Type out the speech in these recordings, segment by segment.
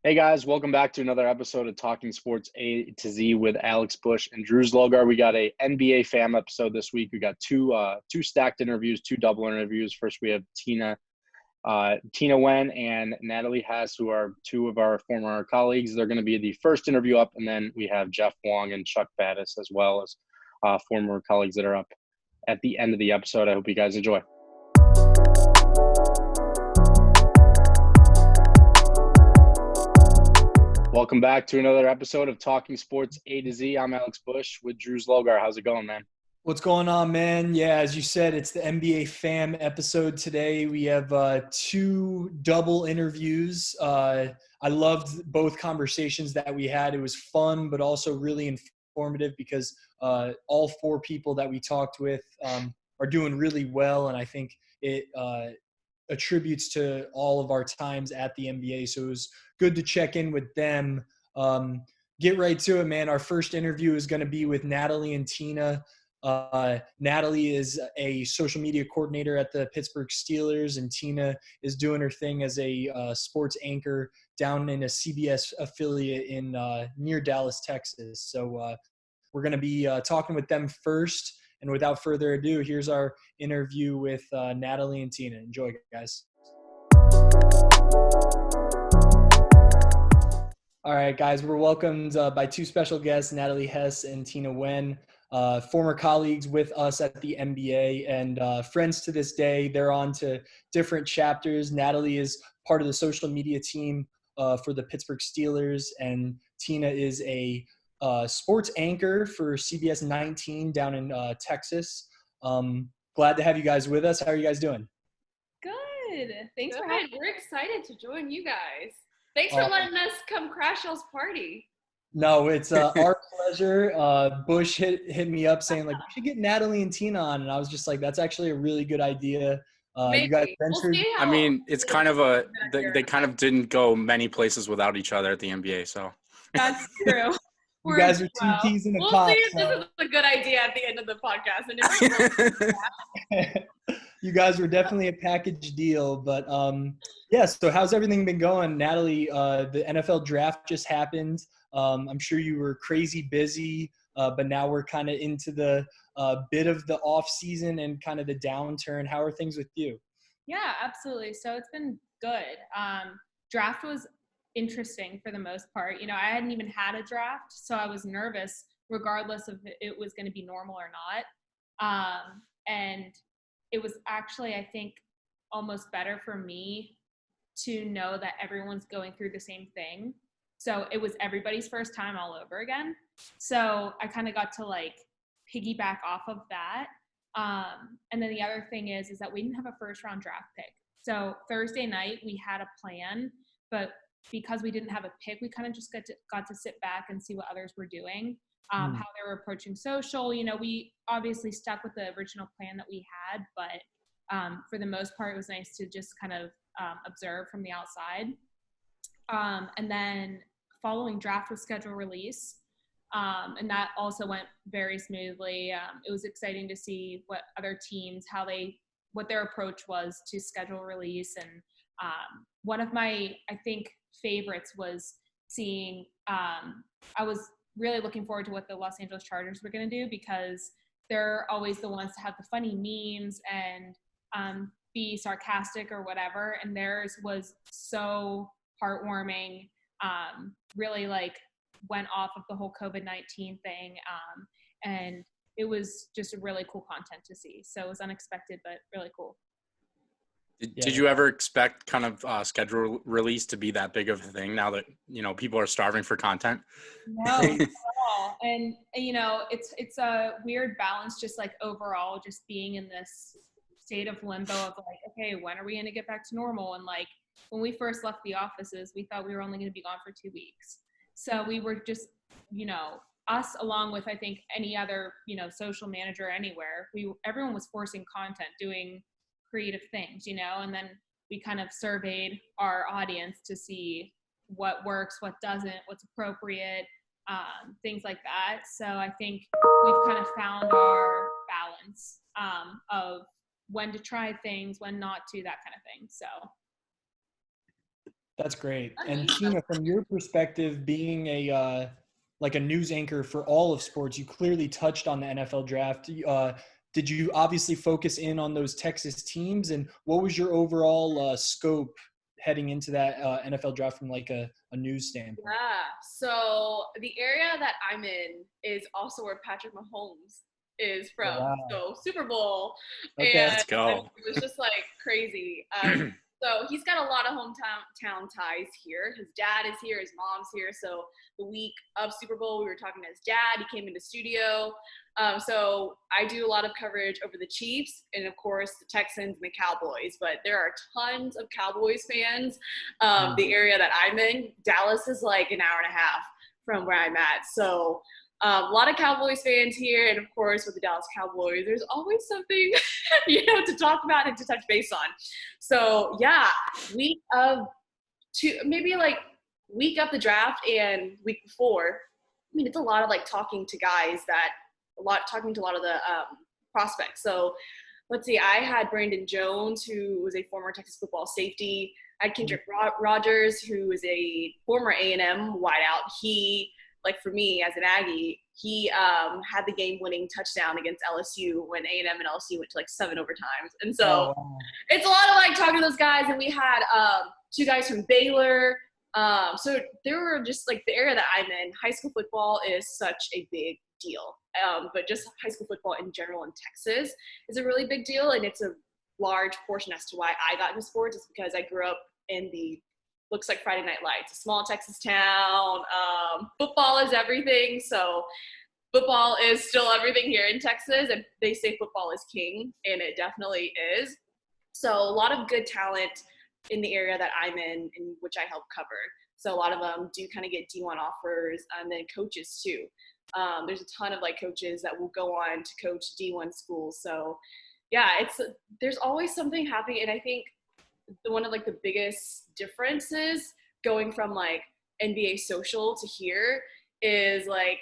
Hey guys, welcome back to another episode of Talking Sports A to Z with Alex Busch and Drew Zlogar. We got a NBA fam episode this week. We got two stacked interviews, two double interviews. First, we have Tina Nguyen and Natalie Hesse, who are two of our former colleagues. They're going to be the first interview up, and then we have Jeff Wong and Chuck Battis as well as former colleagues that are up at the end of the episode. I hope you guys enjoy. Welcome back to another episode of Talking Sports A to Z. I'm Alex Busch with Drew Zlogar. How's it going, man? What's going on, man? Yeah, as you said, it's the NBA fam episode today. We have two double interviews. I loved both conversations that we had. It was fun, but also really informative because all four people that we talked with are doing really well, and I think it attributes to all of our times at the NBA. So it was good to check in with them. Get right to it, man. Our first interview is going to be with Natalie and Tina. Natalie is a social media coordinator at the Pittsburgh Steelers, and Tina is doing her thing as a sports anchor down in a CBS affiliate in near Dallas, Texas. So we're going to be talking with them first. And without further ado, here's our interview with Natalie and Tina. Enjoy, guys. All right, guys, we're welcomed by two special guests, Natalie Hesse and Tina Nguyen, former colleagues with us at the NBA and friends to this day. They're on to different chapters. Natalie is part of the social media team for the Pittsburgh Steelers, and Tina is a sports anchor for CBS 19 down in Texas. Glad to have you guys with us. How are you guys doing? Good. Thanks for having me. We're excited to join you guys. Thanks for letting us come crash y'all's party. No, it's our pleasure. Busch hit me up saying, like, we should get Natalie and Tina on. And I was just like, that's actually a really good idea. You guys ventured. I mean, it's kind of they kind of didn't go many places without each other at the NBA, so. That's true. You guys are two peas in a pod. We'll see if this is a good idea at the end of the podcast. And you guys were definitely a package deal, but yeah. So how's everything been going, Natalie? The NFL draft just happened. I'm sure you were crazy busy, but now we're kind of into the bit of the off season and kind of the downturn. How are things with you? Yeah, absolutely. So it's been good. Draft was interesting for the most part. You know, I hadn't even had a draft, so I was nervous regardless of if it was going to be normal or not. And it was actually, I think, almost better for me to know that everyone's going through the same thing. So it was everybody's first time all over again. So I kind of got to like piggyback off of that. And then the other thing is that we didn't have a first round draft pick. So Thursday night we had a plan, but because we didn't have a pick, we kind of just got to sit back and see what others were doing, how they were approaching social. You know, we obviously stuck with the original plan that we had, but for the most part, it was nice to just kind of observe from the outside. And then following draft was schedule release, and that also went very smoothly. It was exciting to see what other teams, what their approach was to schedule release. And one of my, I think, favorites was seeing, I was really looking forward to what the Los Angeles Chargers were going to do, because they're always the ones to have the funny memes and be sarcastic or whatever. And theirs was so heartwarming, really like went off of the whole COVID-19 thing. And it was just a really cool content to see. So it was unexpected, but really cool. Did you ever expect kind of schedule release to be that big of a thing now that, you know, people are starving for content? No, not at all. And, you know, it's a weird balance, just like overall, just being in this state of limbo of like, okay, when are we going to get back to normal? And like, when we first left the offices, we thought we were only going to be gone for 2 weeks. So we were just, you know, us along with, I think, any other, you know, social manager anywhere, everyone was forcing content, doing creative things, you know, and then we kind of surveyed our audience to see what works, what doesn't, what's appropriate, things like that. So I think we've kind of found our balance of when to try things, when not to, that kind of thing. So That's great. And Tina, from your perspective, being a like a news anchor for all of sports, you clearly touched on the NFL draft. Did you obviously focus in on those Texas teams, and what was your overall scope heading into that NFL draft from like a news standpoint? Yeah. So the area that I'm in is also where Patrick Mahomes is from. Wow. So Super Bowl. Okay. And Let's go. it was just like crazy. So he's got a lot of hometown ties here. His dad is here, his mom's here. So the week of Super Bowl, we were talking to his dad. He came into studio. So I do a lot of coverage over the Chiefs and, of course, the Texans and the Cowboys. But there are tons of Cowboys fans. The area that I'm in, Dallas is like an hour and a half from where I'm at. So a lot of Cowboys fans here. And, of course, with the Dallas Cowboys, there's always something, to talk about and to touch base on. So, yeah, week of the draft and week before, I mean, it's a lot of, like, talking to a lot of the prospects. So let's see, I had Brandon Jones, who was a former Texas football safety. I had Kendrick Rogers, who is a former A&M wideout. He, like for me as an Aggie, he had the game-winning touchdown against LSU when A&M and LSU went to like 7 overtimes. And so it's a lot of like talking to those guys. And we had 2 guys from Baylor. So there were just like the area that I'm in, high school football is such a big deal. But just high school football in general in Texas is a really big deal. And it's a large portion as to why I got into sports is because I grew up in looks like Friday Night Lights, a small Texas town. Football is everything. So football is still everything here in Texas. And they say football is king, and it definitely is. So a lot of good talent in the area that I'm in which I help cover. So a lot of them do kind of get D1 offers, and then coaches too. There's a ton of like coaches that will go on to coach D1 schools. So yeah, there's always something happening. And I think one of like the biggest differences going from like NBA social to here is like,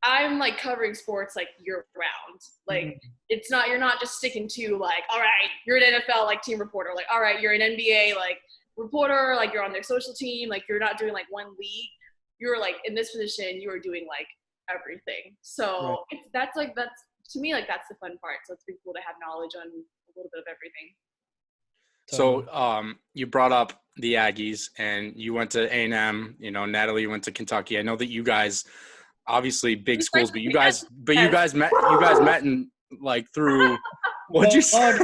I'm like covering sports like year round. Like you're not just sticking to like, all right, you're an NFL like team reporter. Like, all right, you're an NBA like reporter, like you're on their social team. Like you're not doing like one league. You're like in this position, you are doing like everything. So that's to me, like that's the fun part. So it's pretty cool to have knowledge on a little bit of everything. So you brought up the Aggies, and you went to A&M. Natalie, you went to Kentucky. I know that you guys, obviously big schools, but you guys met in like through. What'd you say?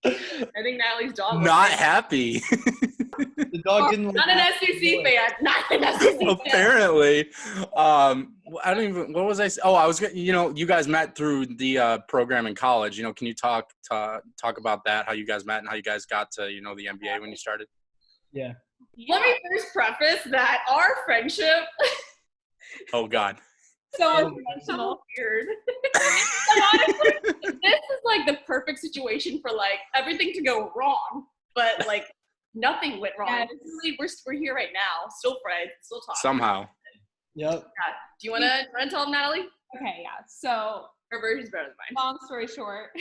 I think Natalie's dog was not happy. The dog didn't. Not an SEC fan. Not an SEC fan. Apparently, I don't even. What was I? Oh, I was. You guys met through the program in college. Can you talk about that? How you guys met and how you guys got to the NBA when you started? Yeah. Let me first preface that our friendship. Oh God. So weird. Like, honestly, this is like the perfect situation for like everything to go wrong, but like nothing went wrong. Yes. We're here right now, still friends, still talking. Somehow. Yep. Yeah. Do you want to tell them, Natalie? Okay, yeah. So her version's better than mine. Long story short,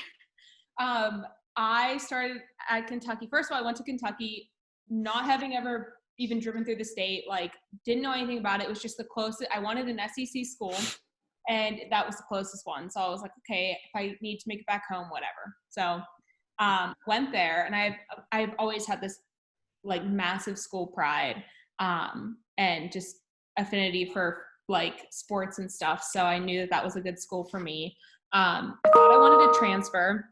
I started at Kentucky. First of all, I went to Kentucky, not having ever even driven through the state, like didn't know anything about it. It was just the closest. I wanted an SEC school, and that was the closest one. So I was like, okay, if I need to make it back home, whatever. So went there, and I've always had this like massive school pride and just affinity for like sports and stuff. So I knew that was a good school for me. I thought I wanted to transfer.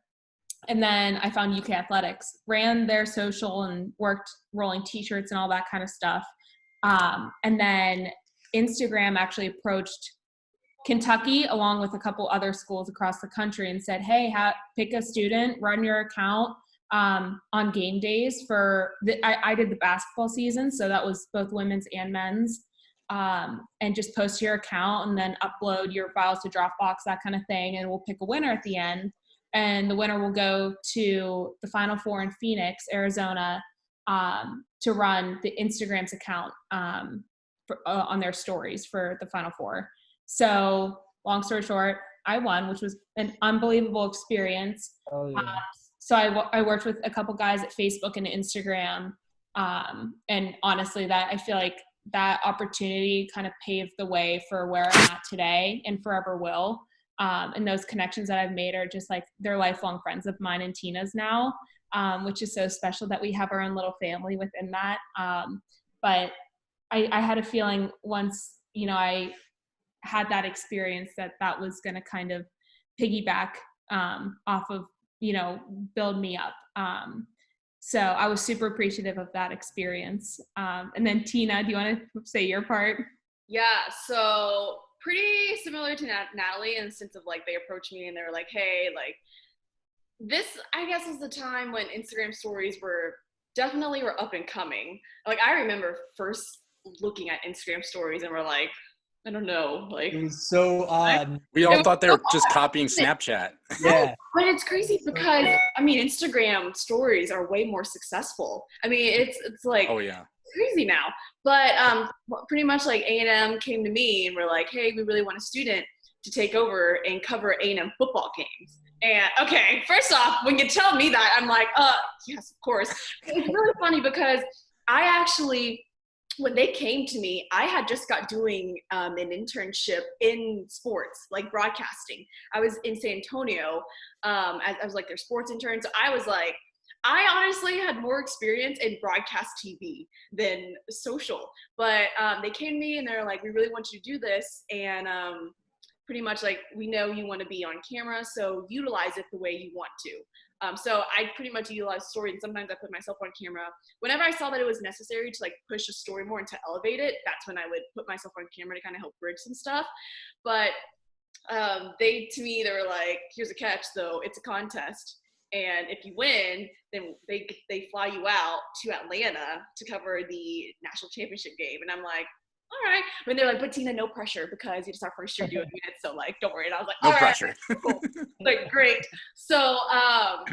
And then I found UK Athletics, ran their social and worked rolling t-shirts and all that kind of stuff. And then Instagram actually approached Kentucky along with a couple other schools across the country and said, hey, pick a student, run your account on game days I did the basketball season. So that was both women's and men's. And just post your account and then upload your files to Dropbox, that kind of thing. And we'll pick a winner at the end. And the winner will go to the Final Four in Phoenix, Arizona, to run the Instagram's account on their stories for the Final Four. So long story short, I won, which was an unbelievable experience. Oh, yeah. So I worked with a couple guys at Facebook and Instagram And honestly, that I feel like that opportunity kind of paved the way for where I'm at today and forever will. And those connections that I've made are just like, they're lifelong friends of mine and Tina's now, which is so special that we have our own little family within that. But I had a feeling once, you know, I had that experience that was going to kind of piggyback off of, you know, build me up. So I was super appreciative of that experience. And then Tina, do you want to say your part? Yeah, so pretty similar to Natalie in the sense of like, they approached me and they were like, hey, like this, I guess, is the time when Instagram stories were up and coming. Like I remember first looking at Instagram stories and we're like, I don't know, like It was so odd. We all thought they were just copying Snapchat. Yeah. But it's crazy because I mean Instagram stories are way more successful. I mean it's like, oh yeah, crazy now. But pretty much like A&M came to me and were like, hey, we really want a student to take over and cover A&M football games. And okay, first off, when you tell me that, I'm like, yes, of course. It's really funny because I actually, when they came to me, I had just got doing an internship in sports, like broadcasting. I was in San Antonio. I was like their sports intern. So I was like, I honestly had more experience in broadcast TV than social. But they came to me and they're like, we really want you to do this. And pretty much like, we know you want to be on camera, so utilize it the way you want to. So I pretty much utilize story, and sometimes I put myself on camera. Whenever I saw that it was necessary to like push a story more and to elevate it, that's when I would put myself on camera to kind of help bridge some stuff. But they were like, here's a catch though, it's a contest. And if you win, then they fly you out to Atlanta to cover the national championship game. And I'm like, all right. When they're like, but Tina, no pressure because it's our first year doing it. So like, don't worry. And I was like, no all pressure. Right, cool. Like, great. So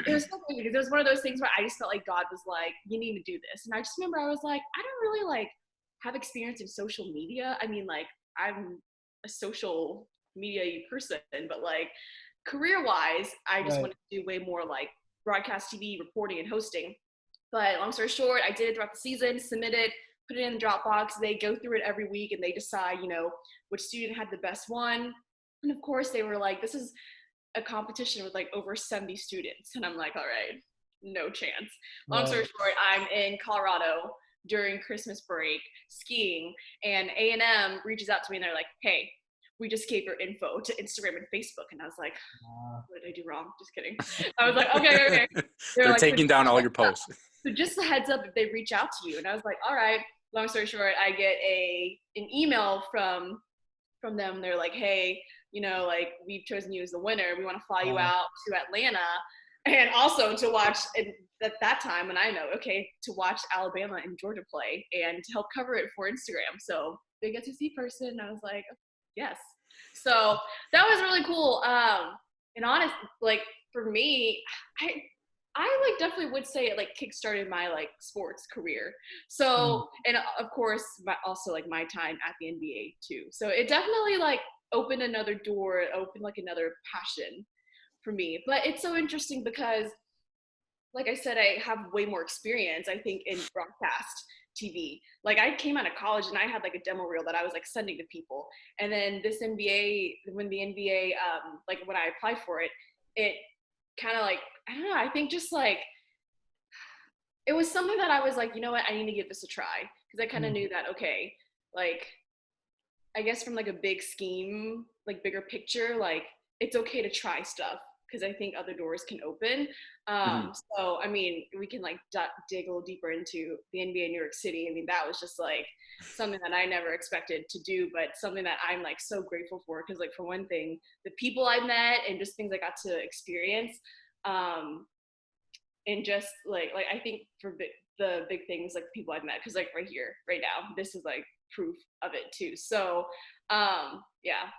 it was so funny because it was one of those things where I just felt like God was like, you need to do this. And I just remember I was like, I don't really like have experience in social media. I mean, like I'm a social media person, but like career-wise, I just wanted to do way more like broadcast TV, reporting, and hosting. But long story short, I did it throughout the season, submitted, put it in the Dropbox. They go through it every week and they decide, you know, which student had the best one. And of course they were like, this is a competition with like over 70 students. And I'm like, all right, no chance. Long story short, I'm in Colorado during Christmas break skiing, and A&M reaches out to me and they're like, hey, we just gave your info to Instagram and Facebook. And I was like, what did I do wrong? Just kidding. I was like, okay. They're like, taking down all your posts. So just a heads up if they reach out to you. And I was like, all right. Long story short, I get an email from them. They're like, hey, you know, like we've chosen you as the winner. We want to fly you out to Atlanta, and also to watch at that time. And I know, okay, to watch Alabama and Georgia play and to help cover it for Instagram. So big SEC person. I was like, yes. So that was really cool. And honest, like for me, I like definitely would say it like kickstarted my like sports career. So, and of course, also like my time at the NBA too. So it definitely like opened another door, opened like another passion for me. But it's so interesting because, like I said, I have way more experience, I think, in broadcast TV. Like I came out of college and I had like a demo reel that I was like sending to people. And then this NBA, when the NBA, like when I applied for it, it kind of like, I don't know, I think just like, it was something that I was like, you know what, I need to give this a try. Because I kind of knew that, okay, like, I guess from like a big scheme, like bigger picture, like it's okay to try stuff because I think other doors can open. So, I mean, we can like dig a little deeper into the NBA in New York City. I mean, that was just like something that I never expected to do, but something that I'm like so grateful for because like for one thing, the people I met and just things I got to experience. And just like I think for the big things, like the people I've met, because like right here, right now, this is like proof of it too. So, yeah.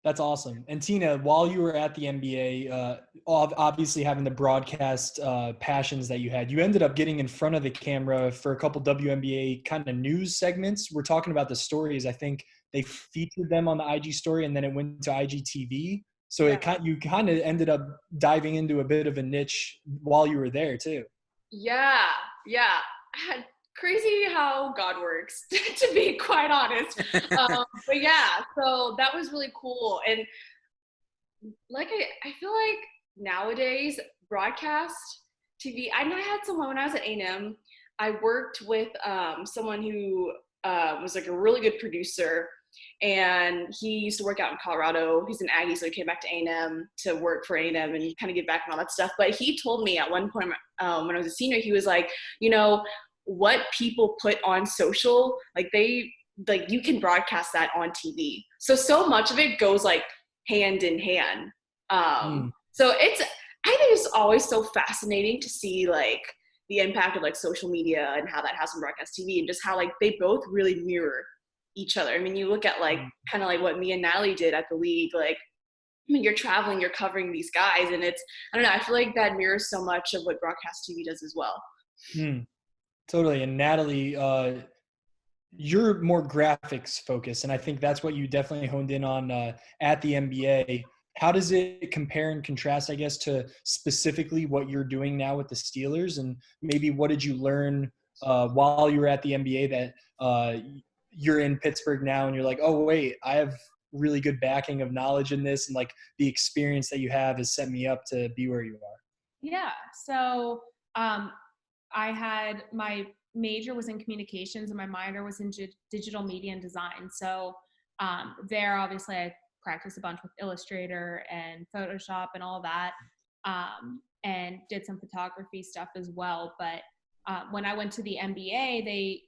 That's awesome. And Tina, while you were at the NBA, obviously having the broadcast passions that you had, you ended up getting in front of the camera for a couple WNBA kind of news segments. We're talking about the stories. I think they featured them on the IG story, and then it went to IGTV. So you kind of ended up diving into a bit of a niche while you were there too. Yeah. crazy how God works, to be quite honest. But yeah, so that was really cool. And like, I feel like nowadays broadcast TV, I had someone when I was at A&M, I worked with someone who was like a really good producer, and he used to work out in Colorado. He's an Aggie, so he came back to A&M to work for A&M and kind of get back and all that stuff. But he told me at one point when I was a senior, he was like, what people put on social, like you can broadcast that on TV. So much of it goes like hand in hand. So I think it's always so fascinating to see like the impact of like social media and how that has on broadcast TV, and just how like they both really mirror each other. I mean, you look at like kind of like what me and Natalie did at the league, like, I mean, you're traveling, you're covering these guys, and it's, I don't know, I feel like that mirrors so much of what broadcast TV does as well. Totally. And Natalie, you're more graphics focused, and I think that's what you definitely honed in on at the NBA. How does it compare and contrast, I guess, to specifically what you're doing now with the Steelers? And maybe what did you learn while you were at the NBA that you're in Pittsburgh now and you're like, oh, wait, I have really good backing of knowledge in this, and like the experience that you have has set me up to be where you are? Yeah. So I had my major was in communications and my minor was in digital media and design. So there, obviously, I practiced a bunch with Illustrator and Photoshop and all that, and did some photography stuff as well. But when I went to the NBA, they,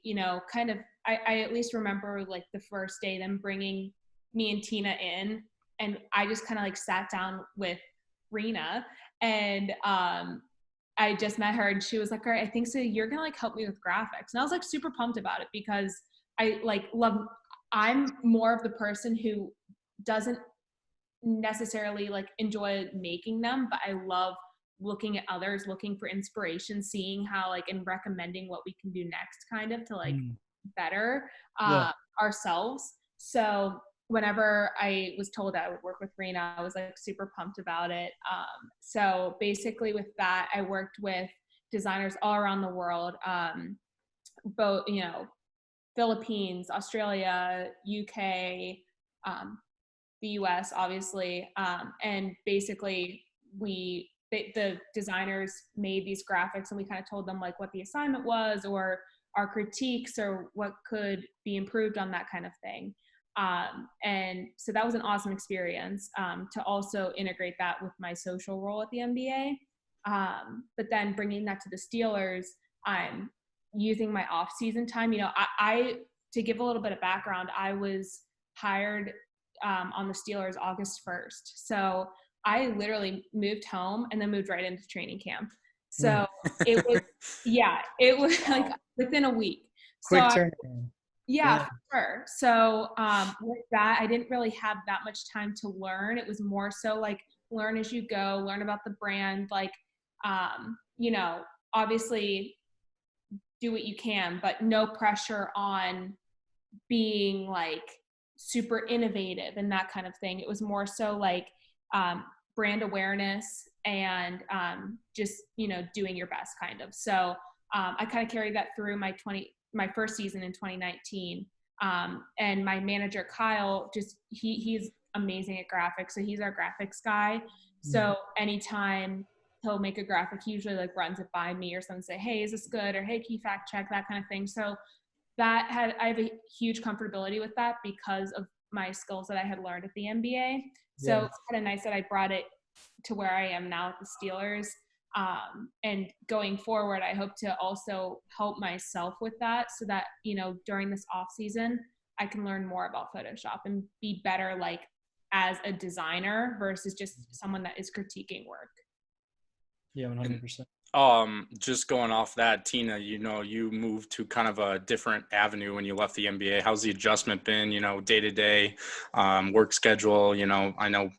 kind of, I at least remember like the first day them bringing me and Tina in, and I just kind of like sat down with Rena, and I just met her, and she was like, all right, I think so you're gonna like help me with graphics. And I was like super pumped about it, because I like I'm more of the person who doesn't necessarily like enjoy making them, but I love looking at others, looking for inspiration, seeing how like, and recommending what we can do next, kind of to like better ourselves. So whenever I was told that I would work with Rena, I was like super pumped about it. So basically with that, I worked with designers all around the world, both, Philippines, Australia, UK, the US, obviously. And basically the designers made these graphics, and we kind of told them like what the assignment was, or our critiques, or what could be improved on, that kind of thing. And so that was an awesome experience, to also integrate that with my social role at the NBA. But then bringing that to the Steelers, I'm using my off-season time. I to give a little bit of background, I was hired on the Steelers August 1st. So I literally moved home and then moved right into training camp. So it was like within a week. Quick turnaround. Yeah, for sure. So with that, I didn't really have that much time to learn. It was more so like learn as you go, learn about the brand, like, obviously do what you can, but no pressure on being like super innovative and that kind of thing. It was more so like brand awareness and just, doing your best, kind of. So I kind of carried that through my first season in 2019. And my manager, Kyle, he's amazing at graphics. So he's our graphics guy. So anytime he'll make a graphic, he usually like runs it by me or something, say, hey, is this good? Or hey, can you fact check, that kind of thing. So I have a huge comfortability with that because of my skills that I had learned at the NBA. So it's kind of nice that I brought it to where I am now at the Steelers. And going forward, I hope to also help myself with that, so that, during this off season, I can learn more about Photoshop and be better, like as a designer versus just someone that is critiquing work. Yeah, 100%. Just going off that, Tina, you moved to kind of a different avenue when you left the NBA. How's the adjustment been, day to day, work schedule? I know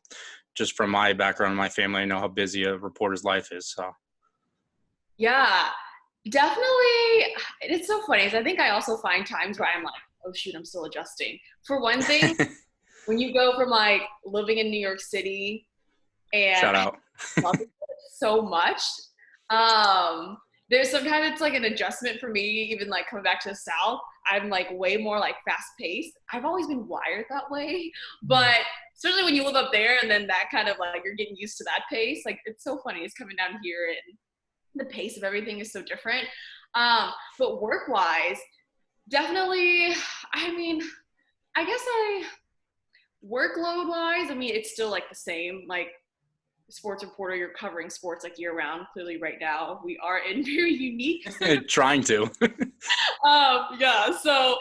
just from my background, my family, I know how busy a reporter's life is. So. Yeah, definitely. It's so funny. I think I also find times where I'm like, oh shoot, I'm still adjusting. For one thing, when you go from like living in New York City and shout out. love it so much, there's sometimes it's like an adjustment for me, even like coming back to the South. I'm like way more like fast paced. I've always been wired that way, but especially when you live up there and then that kind of like you're getting used to that pace. Like it's so funny. It's coming down here and the pace of everything is so different. But work wise, definitely, I mean, I guess workload wise, I mean, it's still like the same, like sports reporter, you're covering sports like year round. Clearly right now we are in very unique. Trying to. Yeah, so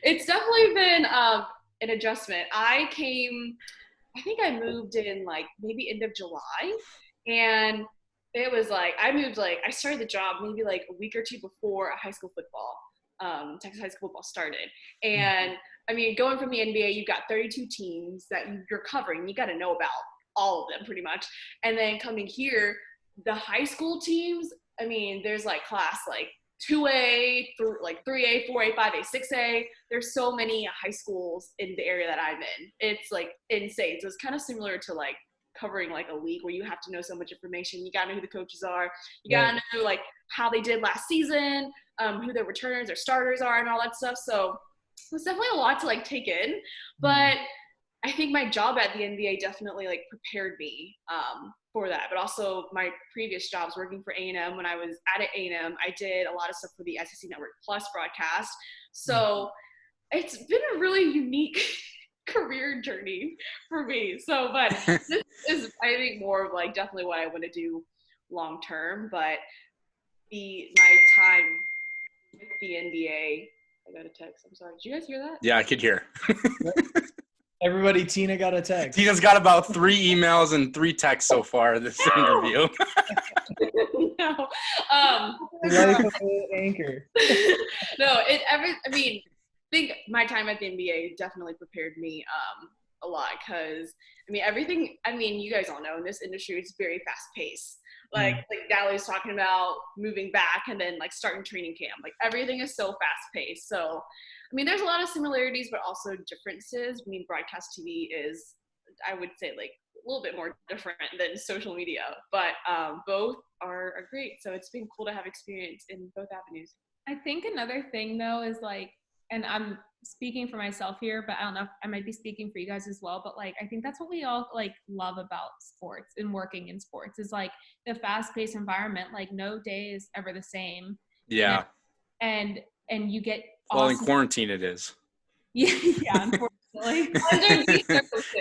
it's definitely been an adjustment. I think I moved in like maybe end of July, and it was like, I started the job maybe like a week or two before high school football, Texas high school football started. And I mean, going from the NBA, you've got 32 teams that you're covering. You got to know about all of them pretty much. And then coming here, the high school teams, I mean, there's like class like 2A, like 3A, 4A, 5A, 6A. There's so many high schools in the area that I'm in. It's like insane. So it's kind of similar to like covering like a league where you have to know so much information. You got to know who the coaches are. You got to know like how they did last season, who their returners, their starters are, and all that stuff. So it's definitely a lot to like take in. But I think my job at the NBA definitely like prepared me for that. But also my previous jobs working for A&M, when I was at A&M, I did a lot of stuff for the SEC Network Plus broadcast. So it's been a really unique career journey for me. So, but this is, I think, more of like definitely what I want to do long term. But my time with the NBA, I got a text. I'm sorry. Did you guys hear that? Yeah, I could hear. Everybody, Tina got a text. Tina's got about 3 emails and 3 texts so far this interview. No. Life of an anchor. No, I mean, I think my time at the NBA definitely prepared me a lot because, I mean, everything, I mean, you guys all know in this industry, it's very fast paced. Like Natalie was talking about moving back and then like starting training camp. Like everything is so fast paced. So, I mean, there's a lot of similarities, but also differences. I mean, broadcast TV is, I would say, like a little bit more different than social media, but both are great. So it's been cool to have experience in both avenues. I think another thing though is like, and I'm speaking for myself here, but I don't know if I might be speaking for you guys as well, but like, I think that's what we all like love about sports and working in sports is like the fast paced environment. Like no day is ever the same. Yeah. And you get well, in quarantine it is. Yeah, unfortunately.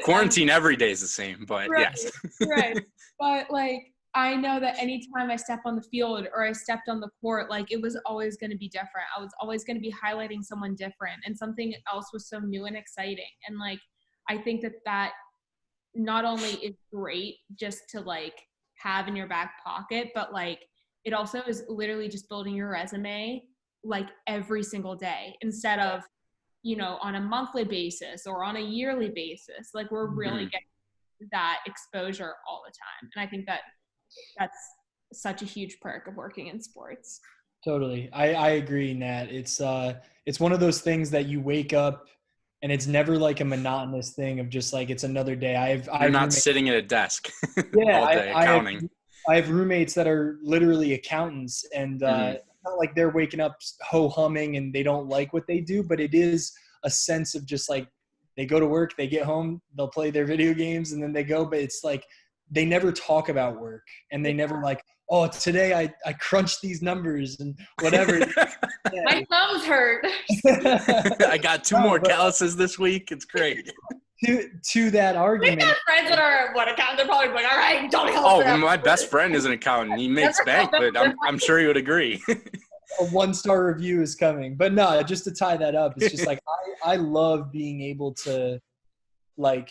Quarantine every day is the same, but right, yes. Right. But like, I know that anytime I step on the field or I stepped on the court, like it was always going to be different. I was always going to be highlighting someone different and something else was so new and exciting. And like, I think that not only is great just to like have in your back pocket, but like it also is literally just building your resume like every single day instead of, you know, on a monthly basis or on a yearly basis. Like we're really getting that exposure all the time. And I think that's such a huge perk of working in sports. Totally. I agree, Nat. It's one of those things that you wake up and it's never like a monotonous thing of just like, it's another day. You're not sitting at a desk yeah, all day accounting. I have roommates that are literally accountants and it's not like they're waking up ho-humming and they don't like what they do, but it is a sense of just like they go to work, they get home, they'll play their video games and then they go, but it's like they never talk about work and they never like, oh, today I crunched these numbers and whatever. Yeah. My thumbs hurt. I got 2 more calluses this week. It's great. To that argument. We got friends that are accountant. They're probably like, all right, don't help. Oh, my best friend is an accountant. He makes bank, but I'm sure he would agree. A 1-star review is coming. But no, just to tie that up, it's just like I love being able to like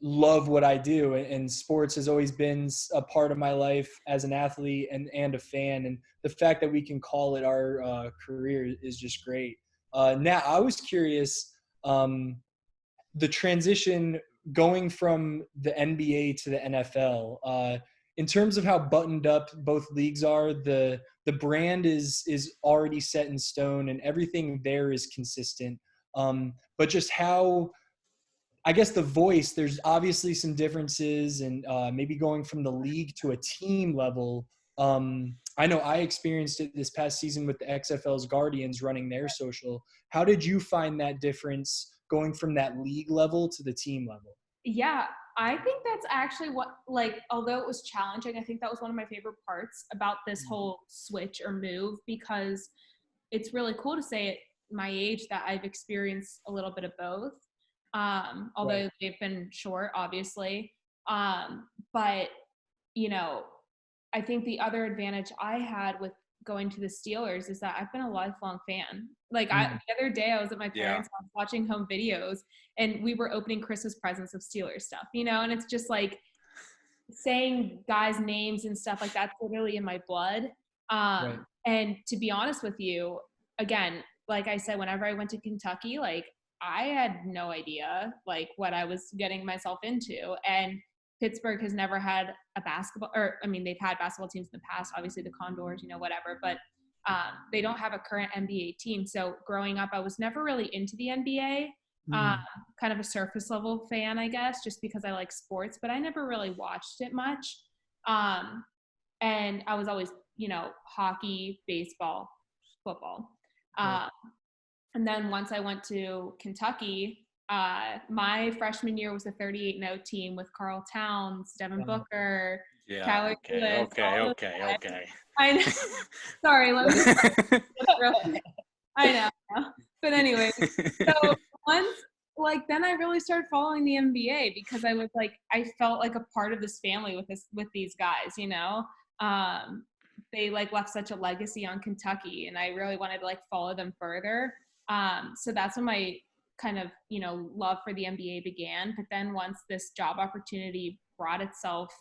love what I do, and sports has always been a part of my life as an athlete and a fan, and the fact that we can call it our career is just great. Now, I was curious, the transition going from the NBA to the NFL, in terms of how buttoned up both leagues are, the brand is already set in stone and everything there is consistent. But just how, I guess the voice, there's obviously some differences and maybe going from the league to a team level. I know I experienced it this past season with the XFL's Guardians running their social. How did you find that difference going from that league level to the team level? Yeah, I think that's actually what, like, although it was challenging, I think that was one of my favorite parts about this whole switch or move, because it's really cool to say at my age that I've experienced a little bit of both. Although Right. they've been short, obviously. But, you know, I think the other advantage I had with going to the Steelers is that I've been a lifelong fan. Like the other day I was at my parents' house watching home videos, and we were opening Christmas presents of Steelers stuff, and it's just like saying guys' names and stuff like that's literally in my blood. Right. And to be honest with you, again, like I said, whenever I went to Kentucky, like I had no idea like what I was getting myself into. And Pittsburgh has never had a basketball, or I mean, they've had basketball teams in the past, obviously the Condors, whatever, but they don't have a current NBA team. So growing up, I was never really into the NBA. Kind of a surface level fan, I guess, just because I like sports, but I never really watched it much. And I was always, hockey, baseball, football. And then once I went to Kentucky, my freshman year was a 38-0 team with Carl Towns, Devin Booker, Tyler Lewis. Okay. I know. Sorry, let me. I know. But anyway, so then I really started following the NBA because I was like, I felt like a part of this family with these guys, they like left such a legacy on Kentucky, and I really wanted to like follow them further. So that's when my kind of, love for the NBA began. But then once this job opportunity brought itself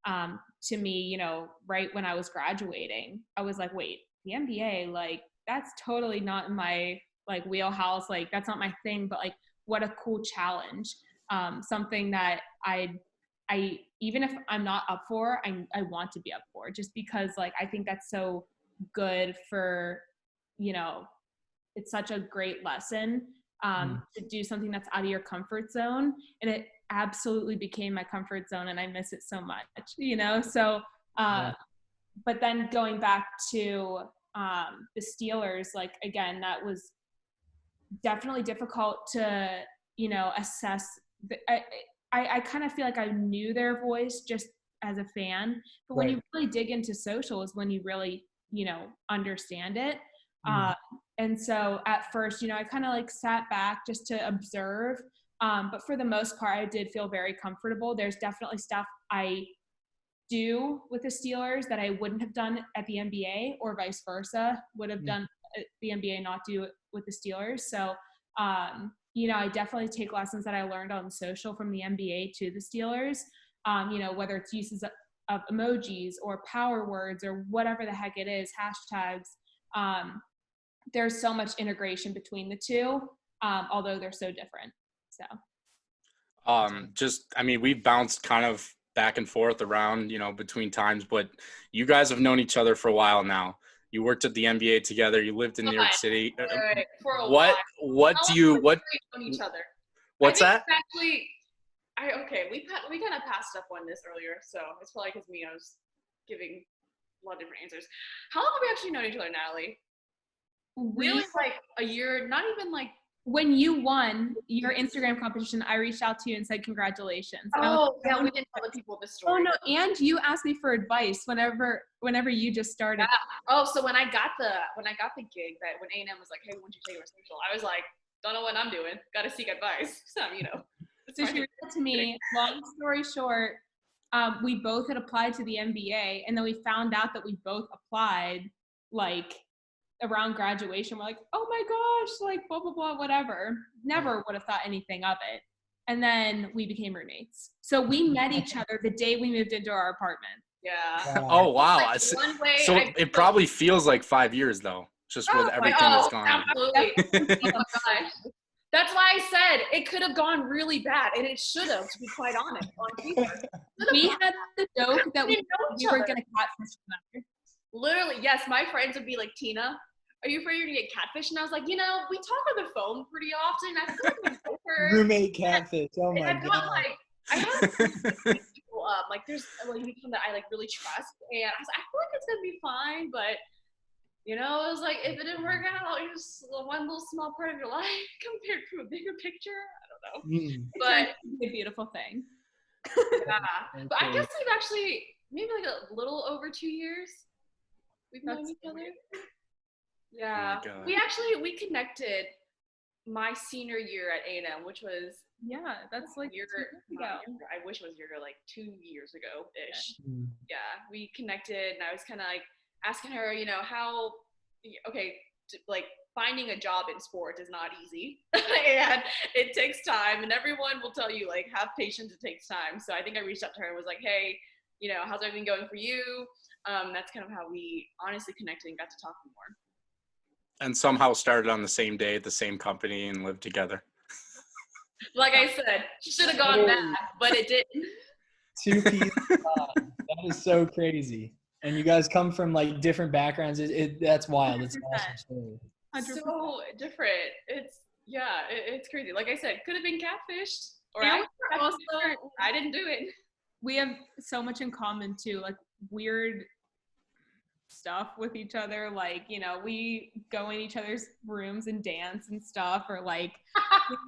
to me, right when I was graduating, I was like, wait, the NBA, like that's totally not in my like wheelhouse. Like that's not my thing, but like what a cool challenge. Something that I even if I'm not up for, I want to be up for, just because like I think that's so good for, it's such a great lesson to do something that's out of your comfort zone. And it absolutely became my comfort zone, and I miss it so much, So, but then going back to the Steelers, like, again, that was definitely difficult to, assess. I kind of feel like I knew their voice just as a fan, but when you really dig into social is when you really, understand it. And so at first, I kind of like sat back just to observe. But for the most part, I did feel very comfortable. There's definitely stuff I do with the Steelers that I wouldn't have done at the NBA, or vice versa, would have done at the NBA, not do it with the Steelers. So, I definitely take lessons that I learned on social from the NBA to the Steelers, whether it's uses of emojis or power words or whatever the heck it is, hashtags. There's so much integration between the two, although they're so different. So, we've bounced kind of back and forth around, between times, but you guys have known each other for a while now. You worked at the NBA together. You lived in New York City. Right, for a while. What do you, what, on each other? What's that? Actually, we kind of passed up on this earlier, so it's probably because I was giving a lot of different answers. How long have we actually known each other, Natalie? Really, like a year, not even like. When you won your Instagram competition, I reached out to you and said congratulations. Oh, yeah, we didn't tell the people this story. Oh no, and you asked me for advice whenever you just started. Yeah. Oh, so when I got the gig, that when A&M was like, hey, why don't you take our social? I was like, don't know what I'm doing. Got to seek advice. So, So she reached out to me. Long story short, we both had applied to the NBA, and then we found out that we both applied like around graduation. We're like, oh my gosh, like blah blah blah, whatever. Never would have thought anything of it. And then we became roommates. So we met each other the day we moved into our apartment. Yeah. Oh wow. Like, one way so it probably feels like 5 years though, just with everything that's gone on. Absolutely. Oh my gosh. That's why I said it could have gone really bad, and it should have, to be quite honest, on paper. We had the joke that we were going to catfish each other. Literally, yes, my friends would be like, Tina, are you afraid you're going to get catfish? And I was like, we talk on the phone pretty often. I feel like we go for roommate catfish. Oh my God. I have people like there's like people that I like really trust, and I was like, I feel like it's gonna be fine, but you know, it was like if it didn't work out, it was one little small part of your life compared to a bigger picture. I don't know, but a beautiful thing. yeah. But I guess we've actually maybe like a little over 2 years we've known each other. Yeah, we connected my senior year at A&M, which was that's like year ago. I wish it was year ago, like 2 years ago ish. Yeah, we connected, and I was kind of like asking her, you know, how like finding a job in sport is not easy, and it takes time, and everyone will tell you like have patience, it takes time. So I think I reached out to her and was like, hey, you know, how's everything going for you? That's kind of how we honestly connected and got to talk more. And somehow started on the same day at the same company and lived together. Like I said, should have gone back, but it didn't. 2 people. That is so crazy. And you guys come from like different backgrounds. That's wild. It's an awesome story. 100%. So different. It's crazy. Like I said, could have been catfished, or I didn't do it. We have so much in common too, like weird stuff with each other. Like, you know, we go in each other's rooms and dance and stuff, or like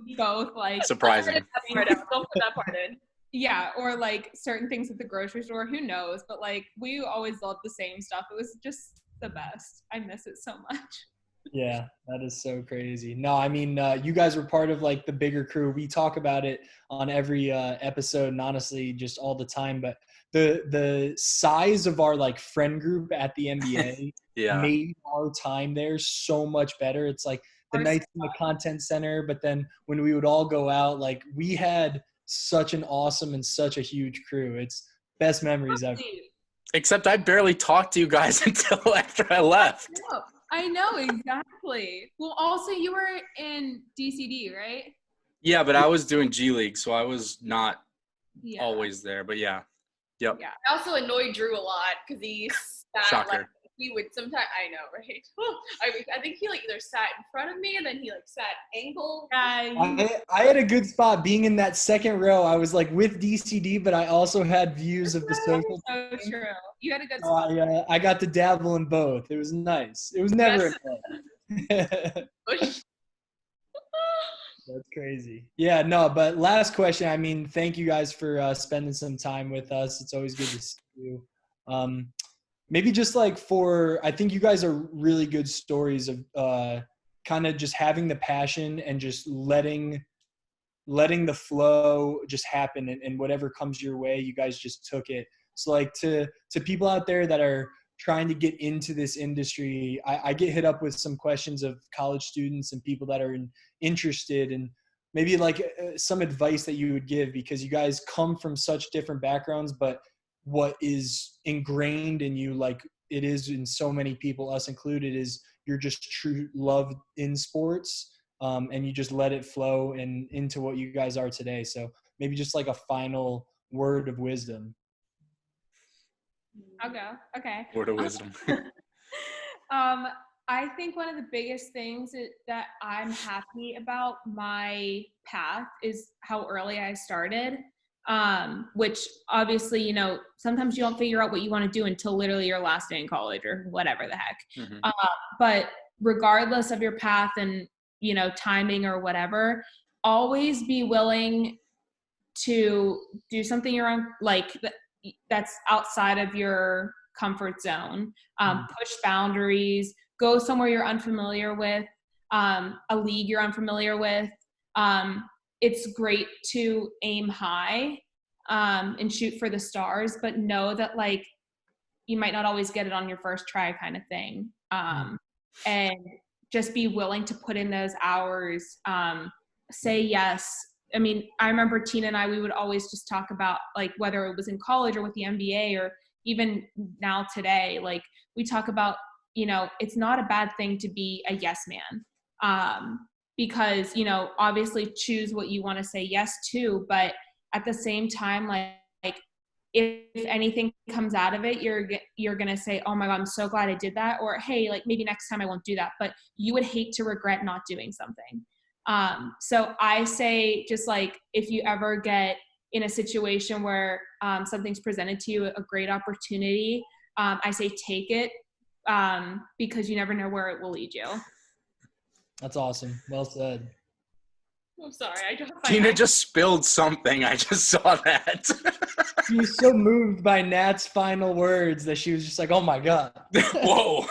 we both like surprising. Don't put that part in. Yeah, or like certain things at the grocery store, who knows? But like we always loved the same stuff. It was just the best. I miss it so much. Yeah, that is so crazy. No, I mean, you guys were part of like the bigger crew. We talk about it on every episode, and honestly, just all the time. But the size of our like friend group at the NBA made our time there so much better. It's like the nights in the content center, but then when we would all go out, like we had such an awesome and such a huge crew. It's best memories ever. Except I barely talked to you guys until after I left. I know, exactly. Well, also you were in DCD, right? Yeah, but I was doing G League, so I was not always there. But yeah. Yep. Yeah. I also annoyed Drew a lot because he sat like he would sometimes. I know, right? I think he like either sat in front of me and then he like sat angled. I had a good spot being in that second row. I was like with DCD, but I also had views of the social. So true. You had a good spot. I got to dabble in both. It was nice. It was never. Busch. That's crazy. Yeah, no, but last question. I mean, thank you guys for spending some time with us. It's always good to see you. Maybe just like I think you guys are really good stories of kind of just having the passion and just letting the flow just happen, and whatever comes your way, you guys just took it. So like to people out there that are trying to get into this industry, I get hit up with some questions of college students and people that are interested, and maybe like some advice that you would give, because you guys come from such different backgrounds, but what is ingrained in you, like it is in so many people, us included, is you're just true love in sports, and you just let it flow and into what you guys are today. So maybe just like a final word of wisdom. I'll go. Okay. Word of wisdom. I think one of the biggest things that I'm happy about my path is how early I started, which obviously, you know, sometimes you don't figure out what you want to do until literally your last day in college or whatever the heck. Mm-hmm. But regardless of your path and, you know, timing or whatever, always be willing to do something you're on, like that's outside of your comfort zone. Push boundaries, go somewhere you're unfamiliar with, a league you're unfamiliar with. It's great to aim high and shoot for the stars, but know that like you might not always get it on your first try kind of thing. And just be willing to put in those hours, say yes. I mean, I remember Tina and I, we would always just talk about like whether it was in college or with the NBA or even now today, like we talk about, you know, it's not a bad thing to be a yes man, because, you know, obviously choose what you want to say yes to, but at the same time, like if anything comes out of it, you're going to say, oh my God, I'm so glad I did that. Or, hey, like maybe next time I won't do that, but you would hate to regret not doing something. So I say just like, if you ever get in a situation where something's presented to you, a great opportunity, I say take it, because you never know where it will lead you. That's awesome. Well said. I'm sorry. I just Tina just spilled something. I just saw that. She was so moved by Nat's final words that she was just like, oh my God. Whoa.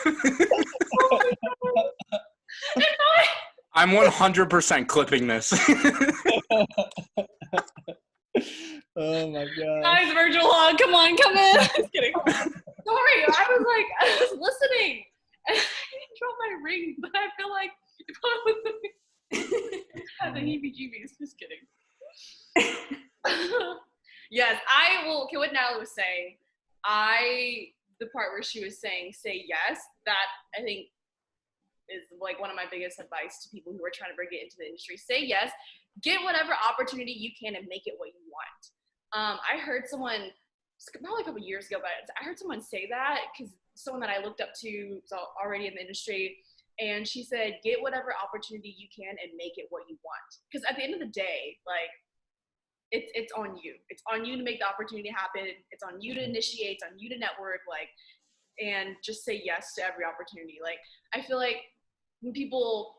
I'm 100% clipping this. Oh my God. Guys, virtual hug. Come on, come in. Just kidding. Sorry, I was listening. And I didn't drop my ring, but I feel like if I was had the heebie-jeebies. Just kidding. Yes, I will. Okay, what Natalie was saying, the part where she was saying say yes, that I think is like one of my biggest advice to people who are trying to break it into the industry. Say yes, get whatever opportunity you can and make it what you want. I heard someone, probably a couple years ago, but I heard someone say that because someone that I looked up to was already in the industry, and she said, get whatever opportunity you can and make it what you want. Because at the end of the day, like, it's on you. It's on you to make the opportunity happen. It's on you to initiate. It's on you to network, like, and just say yes to every opportunity. Like, I feel like when people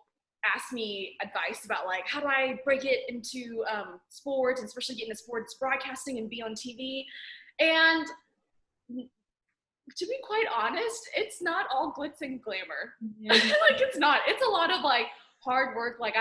ask me advice about like, how do I break it into sports, and especially get into sports broadcasting and be on TV, and to be quite honest, it's not all glitz and glamour. Yeah. Like, it's not. It's a lot of like hard work. Like,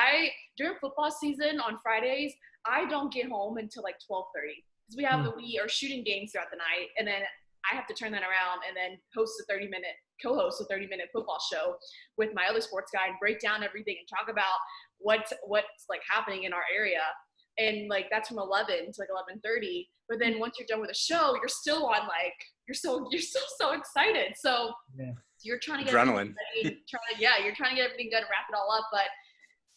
during football season on Fridays, I don't get home until like 12:30 because we are shooting games throughout the night, and then I have to turn that around and then co-host a 30-minute football show with my other sports guy and break down everything and talk about what's like happening in our area. And like, that's from 11 to like 11:30. But then once you're done with the show, you're still on like, you're still so excited. So yeah. You're trying to get adrenaline. You're trying to get everything done and wrap it all up. But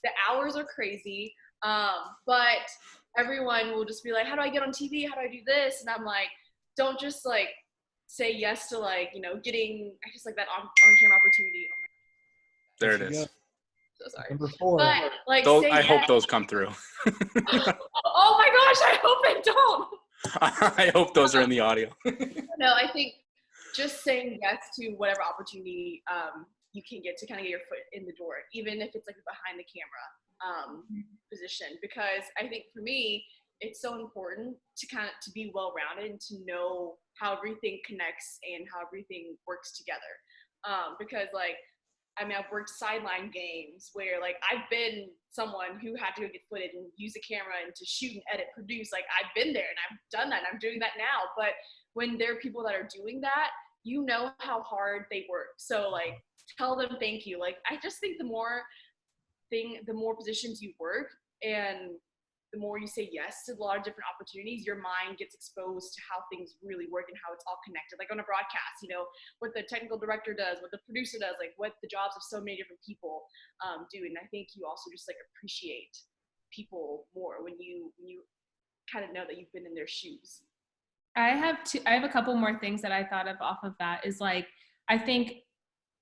the hours are crazy. But everyone will just be like, how do I get on TV? How do I do this? And I'm like, don't just like say yes to like, getting just like that on-camera opportunity. Oh my God. There it is. So sorry. Number 4. But like, I hope those come through. Oh my gosh, I hope they don't. I hope those are in the audio. No, I think just saying yes to whatever opportunity you can get to kind of get your foot in the door, even if it's like behind the camera position, because I think for me, it's so important to be well-rounded and to know how everything connects and how everything works together. Because like, I mean, I've worked sideline games where like I've been someone who had to go get footage and use a camera and to shoot and edit, produce. Like, I've been there and I've done that and I'm doing that now. But when there are people that are doing that, you know how hard they work. So like, tell them thank you. Like, I just think the more positions you work and the more you say yes to a lot of different opportunities, your mind gets exposed to how things really work and how it's all connected. Like on a broadcast, what the technical director does, what the producer does, like what the jobs of so many different people do. And I think you also just like appreciate people more when you kind of know that you've been in their shoes. I have a couple more things that I thought of off of that is like, I think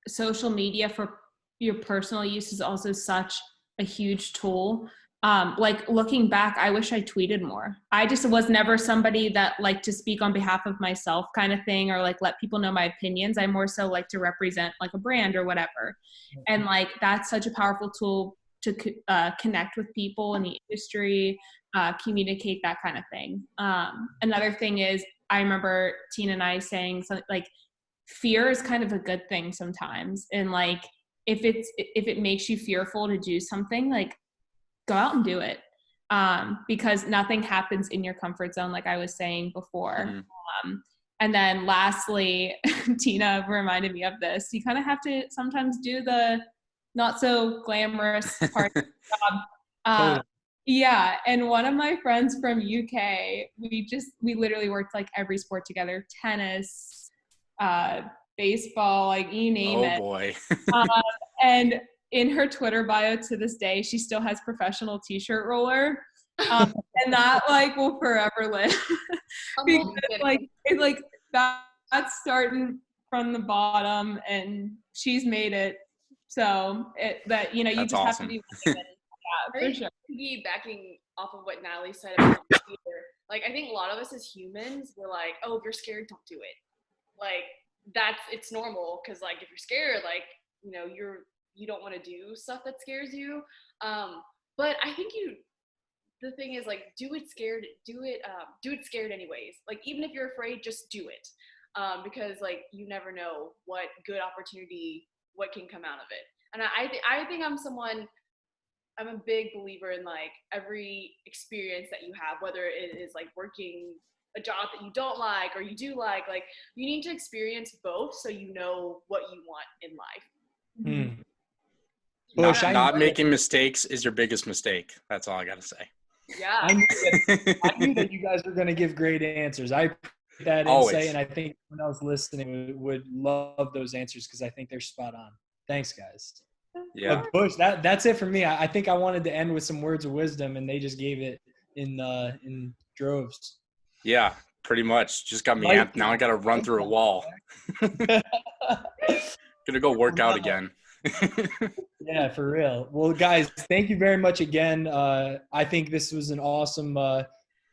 social media for your personal use is also such a huge tool. Like looking back, I wish I tweeted more. I just was never somebody that liked to speak on behalf of myself kind of thing, or like let people know my opinions. I more so like to represent like a brand or whatever. And like, that's such a powerful tool to connect with people in the industry, communicate, that kind of thing. Another thing is, I remember Tina and I saying something like, fear is kind of a good thing sometimes. And like, if it makes you fearful to do something, like, go out and do it. Because nothing happens in your comfort zone, like I was saying before. Mm-hmm. And then lastly, Tina reminded me of this. You kind of have to sometimes do the not so glamorous part of the job. Totally. Yeah. And one of my friends from UK, we literally worked like every sport together, tennis, baseball, like you name it. Oh boy. And in her Twitter bio to this day, she still has professional t-shirt roller. And that like will forever live. Because like that's starting from the bottom and she's made it. So you that's just awesome. have to be willing. Yeah, for sure. Piggybacking off of what Natalie said about fear, like, I think a lot of us as humans, we're like, oh, if you're scared, don't do it. Like, it's normal, because, like, if you're scared, like, you know, you don't want to do stuff that scares you. But I think the thing is, like, do it scared anyways. Like, even if you're afraid, just do it. Because, like, you never know what good opportunity, what can come out of it. And I think I'm a big believer in, like, every experience that you have, whether it is, like, working a job that you don't like or you do like, you need to experience both so you know what you want in life. Busch, not making mistakes is your biggest mistake. That's all I got to say. Yeah. I knew that you guys were going to give great answers. I appreciate that Always. insight, and I think everyone else listening would love those answers because I think they're spot on. Thanks, guys. Yeah. But Busch, that's it for me. I think I wanted to end with some words of wisdom, and they just gave it in droves. Yeah, pretty much. Just got me amped. Now I got to run through a wall. Gonna go work out again. Yeah, for real. Well, guys, thank you very much again. I think this was an awesome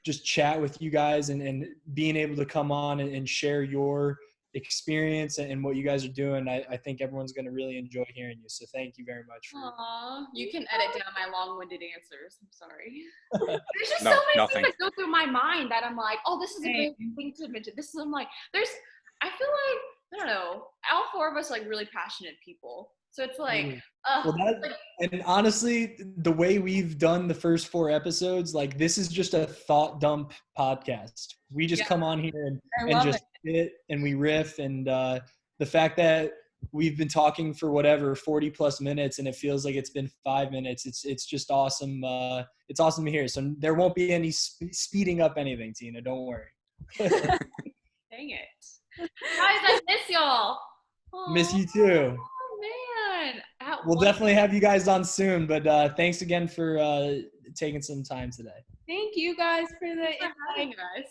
just chat with you guys and being able to come on and share your experience and what you guys are doing. I think everyone's going to really enjoy hearing you. So thank you very much. Aww, you can edit down my long-winded answers. I'm sorry. There's just so many things that go through my mind that I'm like, oh, this is a great thing to mention. I'm like, I feel like, I don't know, all four of us are, like, really passionate people. So it's like, and honestly, the way we've done the first 4 episodes, like, this is just a thought dump podcast. We just come on here and just sit and we riff. And the fact that we've been talking for 40 plus minutes and it feels like it's been 5 minutes, it's just awesome. It's awesome to hear. So there won't be any speeding up anything, Tina. Don't worry. Dang it. Guys, I miss y'all. Aww. Miss you too. Man, we'll definitely have you guys on soon, but thanks again for taking some time today. Thank you guys for inviting us.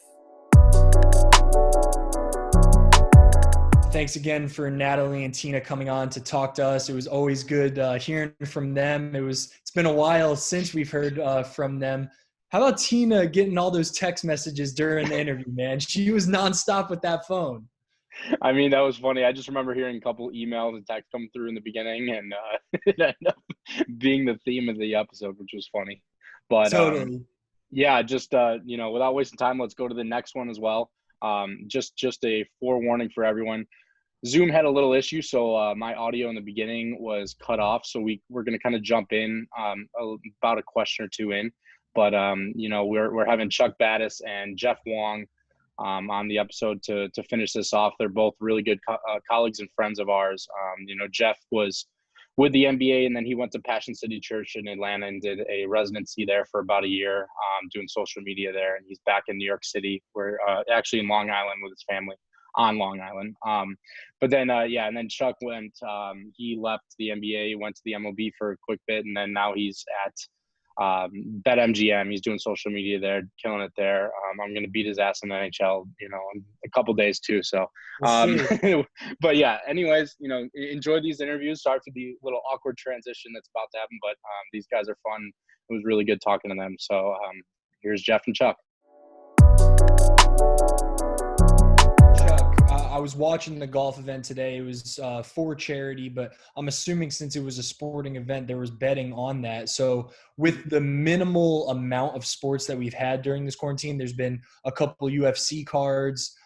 Thanks again for Natalie and Tina coming on to talk to us. It was always good hearing from them. It's been a while since we've heard from them. How about Tina getting all those text messages during the interview, man? She was nonstop with that phone. I mean, that was funny. I just remember hearing a couple emails and texts come through in the beginning, and it ended up being the theme of the episode, which was funny. But totally. Yeah, just without wasting time, let's go to the next one as well. Just a forewarning for everyone. Zoom had a little issue, so my audio in the beginning was cut off. So we're going to kind of jump in about a question or two in. But we're having Chuck Battis and Jeff Wong on the episode to finish this off. They're both really good colleagues and friends of ours. Jeff was with the NBA, and then he went to Passion City Church in Atlanta and did a residency there for about a year, doing social media there. And he's back in New York City, where actually in Long Island with his family on Long Island. But then, and then Chuck went, he left the NBA, went to the MLB for a quick bit, and then now he's at BetMGM. He's doing social media there, killing it there. I'm going to beat his ass in the NHL, in a couple days too. So, but yeah, anyways, enjoy these interviews. Sorry for the little awkward transition that's about to happen, but these guys are fun. It was really good talking to them. So here's Jeff and Chuck. I was watching the golf event today. It was for charity, but I'm assuming since it was a sporting event, there was betting on that. So with the minimal amount of sports that we've had during this quarantine, there's been a couple UFC cards,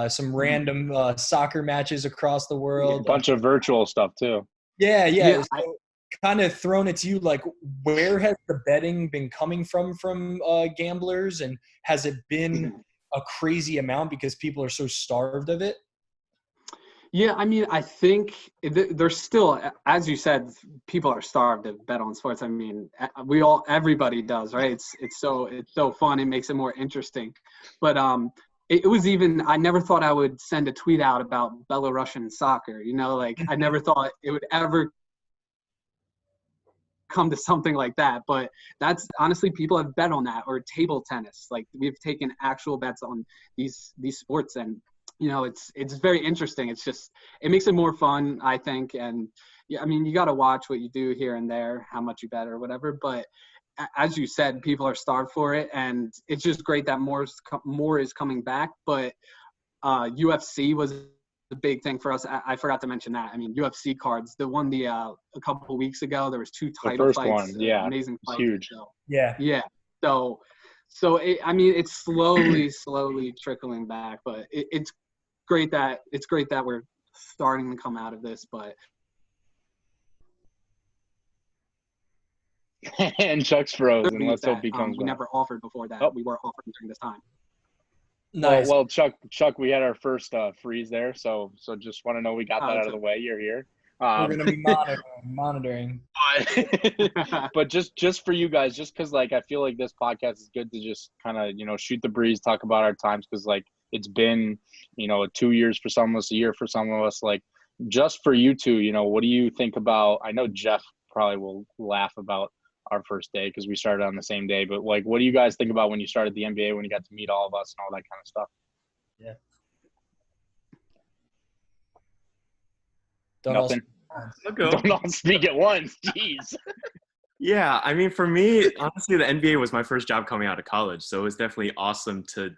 some random soccer matches across the world. A bunch of virtual stuff too. Yeah. So kind of thrown it to you, like, where has the betting been coming from gamblers? And has it been a crazy amount because people are so starved of it? Yeah, I mean, I think there's still, as you said, people are starved to bet on sports. I mean, everybody does, right? It's so fun. It makes it more interesting. But it was even, I never thought I would send a tweet out about Belarusian soccer. I never thought it would ever come to something like that. But that's honestly, people have bet on that, or table tennis. Like, we've taken actual bets on these sports, and it's very interesting. It's just, it makes it more fun, I think. And yeah, I mean, you got to watch what you do here and there, how much you bet or whatever. But as you said, people are starved for it, and it's just great that more is coming back. But UFC was the big thing for us. I forgot to mention that. I mean, UFC cards. The one a couple weeks ago, there was 2 title first fights. one, yeah, amazing fights. huge. So, Yeah. yeah. So it's slowly trickling back, but it's great that we're starting to come out of this. But and Chuck's frozen. Let's hope he comes we back. never offered before that. Oh. We were offered during this time. Nice. Well, Chuck, we had our first freeze there, so just want to know we got that out of the way. You're here. We're gonna be monitoring. But just for you guys, just because like I feel like this podcast is good to just kind of shoot the breeze, talk about our times, because like it's been 2 years for some of us, a year for some of us. Like just for you two, what do you think about? I know Jeff probably will laugh about our first day because we started on the same day, but like what do you guys think about when you started the NBA, when you got to meet all of us and all that kind of stuff? Yeah. Nothing. Don't all speak at once. Jeez. Yeah, I mean, for me, honestly, the NBA was my first job coming out of college, so it was definitely awesome to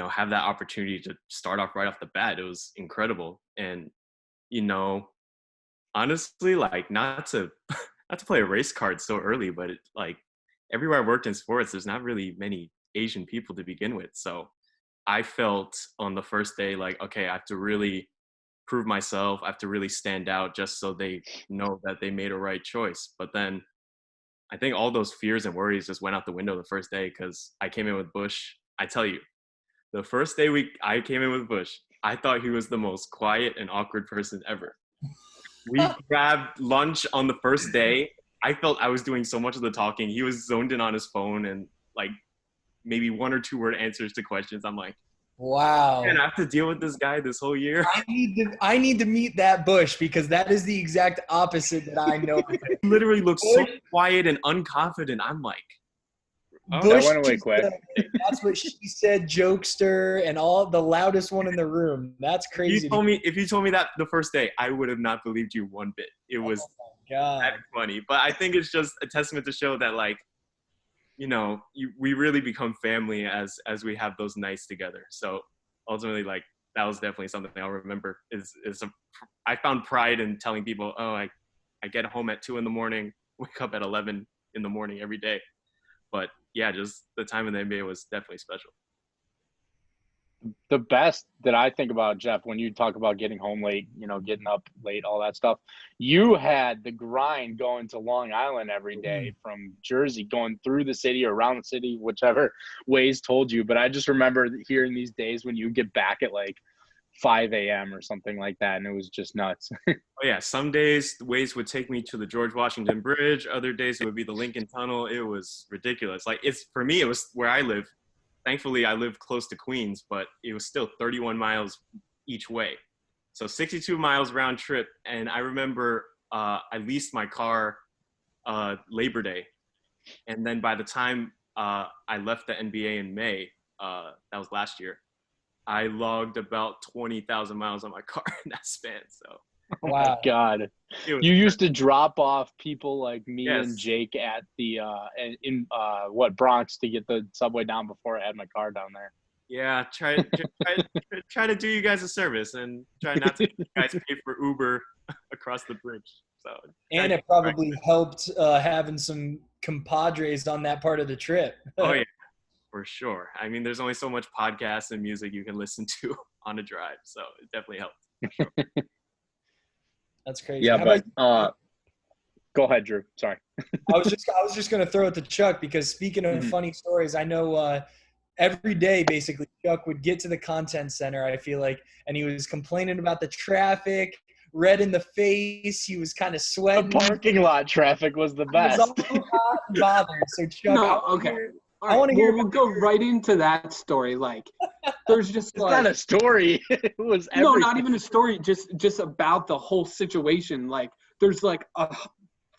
have that opportunity to start off right off the bat. It was incredible, and honestly, like not to play a race card so early, but like everywhere I worked in sports, there's not really many Asian people to begin with, so I felt on the first day like, okay, I have to really prove myself. I have to really stand out just so they know that they made a right choice. But then I think all those fears and worries just went out the window the first day because I came in with Busch. I tell you, the first day I came in with Busch, I thought he was the most quiet and awkward person ever. We grabbed lunch on the first day. I felt I was doing so much of the talking. He was zoned in on his phone and like maybe 1 or 2 word answers to questions. I'm like, wow. Man, I have to deal with this guy this whole year. I need to meet that Busch because that is the exact opposite that I know. He literally looks so quiet and unconfident. I'm like, Busch that went away quick. That's what she said, jokester, and all the loudest one in the room. That's crazy. If you told me that the first day, I would have not believed you one bit. It was that funny. But I think it's just a testament to show that like, we really become family as we have those nights together. So ultimately, like that was definitely something I'll remember. I found pride in telling people, oh, I get home at 2 a.m, wake up at 11 a.m. every day. But yeah, just the time in the NBA was definitely special. The best that I think about, Jeff, when you talk about getting home late, getting up late, all that stuff, you had the grind going to Long Island every day from Jersey, going through the city or around the city, whichever ways told you. But I just remember hearing these days when you get back at like 5 a.m. or something like that, and it was just nuts. Oh yeah, some days the Waze would take me to the George Washington Bridge. Other days it would be the Lincoln Tunnel. It was ridiculous. Like for me, it was where I live. Thankfully, I live close to Queens, but it was still 31 miles each way. So 62 miles round trip. And I remember I leased my car Labor Day. And then by the time I left the NBA in May, that was last year, I logged about 20,000 miles on my car in that span. So. Oh my God. You used to drop off people like me and Jake at the Bronx to get the subway down before I had my car down there. Yeah, try to do you guys a service and try not to you guys pay for Uber across the bridge. So and it probably helped having some compadres on that part of the trip. Oh yeah, for sure. I mean, there's only so much podcasts and music you can listen to on a drive, so it definitely helped. For sure. That's crazy. Yeah, but go ahead, Drew. Sorry. I was just going to throw it to Chuck because speaking of funny stories, I know every day basically Chuck would get to the content center, I feel like, and he was complaining about the traffic, red in the face. He was kind of sweating. The parking lot traffic was the best. He was all hot and bothered. So Chuck, I want to hear. We'll go right into that story. Like, there's just it's not a story. It was everything. No, not even a story. Just about the whole situation. Like, there's like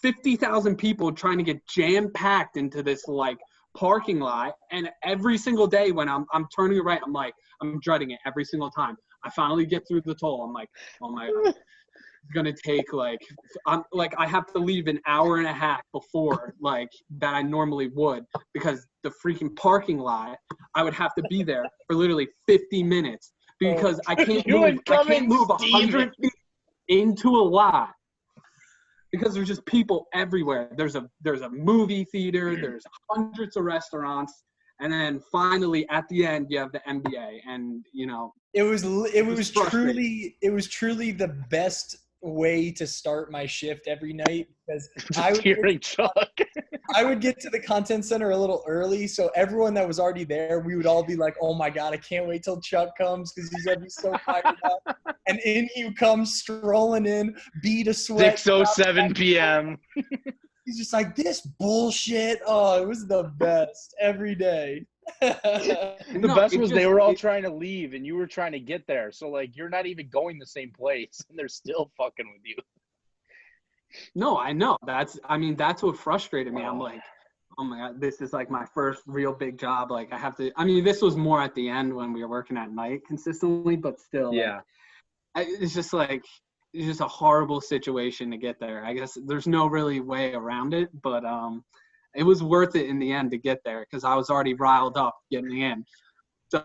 50,000 people trying to get jam packed into this like parking lot, and every single day when I'm turning right, I'm dreading it every single time. I finally get through the toll. I'm like, oh my God. it's gonna take I have to leave an hour and a half before that I normally would, because the freaking parking lot, I would have to be there for literally 50 minutes because I can't move 100 feet into a lot because there's just people everywhere. There's a movie theater, there's hundreds of restaurants, and then finally at the end you have the NBA, and it was truly the best way to start my shift every night, because I would get to the content center a little early, so everyone that was already there, we would all be like, oh my god, I can't wait till Chuck comes because he's gonna be so fired up. And in he comes strolling in, beat a sweat. 6:07 p.m. He's just like, this bullshit. Oh, it was the best every day. The best was they were all trying to leave and you were trying to get there. So you're not even going the same place and they're still fucking with you. No, I know. That's what frustrated me. I'm like, oh my god, this is my first real big job. This was more at the end when we were working at night consistently, but still. Yeah. It's just a horrible situation to get there. I guess there's no really way around it, but it was worth it in the end to get there because I was already riled up getting in. So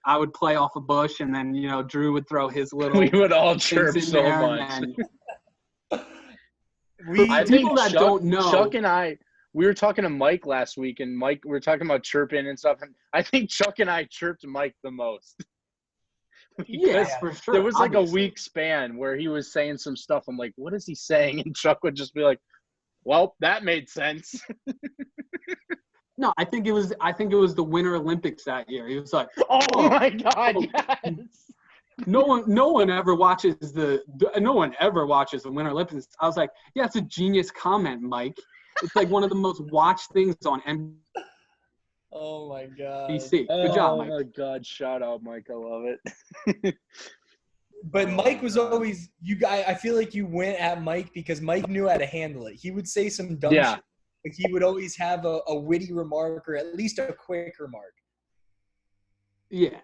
I would play off a Busch, and then Drew would throw his little. We would all chirp so much. People that don't know. Chuck and I, we were talking to Mike last week, and we were talking about chirping and stuff, and I think Chuck and I chirped Mike the most. Yes, for sure. There was a week span where he was saying some stuff. I'm like, what is he saying? And Chuck would just be like, well, that made sense. No, I think it was the Winter Olympics that year. He was like, oh my god, yes. No one ever watches the Winter Olympics. I was like, yeah, it's a genius comment, Mike. It's one of the most watched things on NBC. Oh my god. Good job, Mike. Oh my god, shout out, Mike. I love it. But Mike was always I feel like you went at Mike because Mike knew how to handle it. He would say some dumb shit, but he would always have a witty remark or at least a quick remark. Yeah.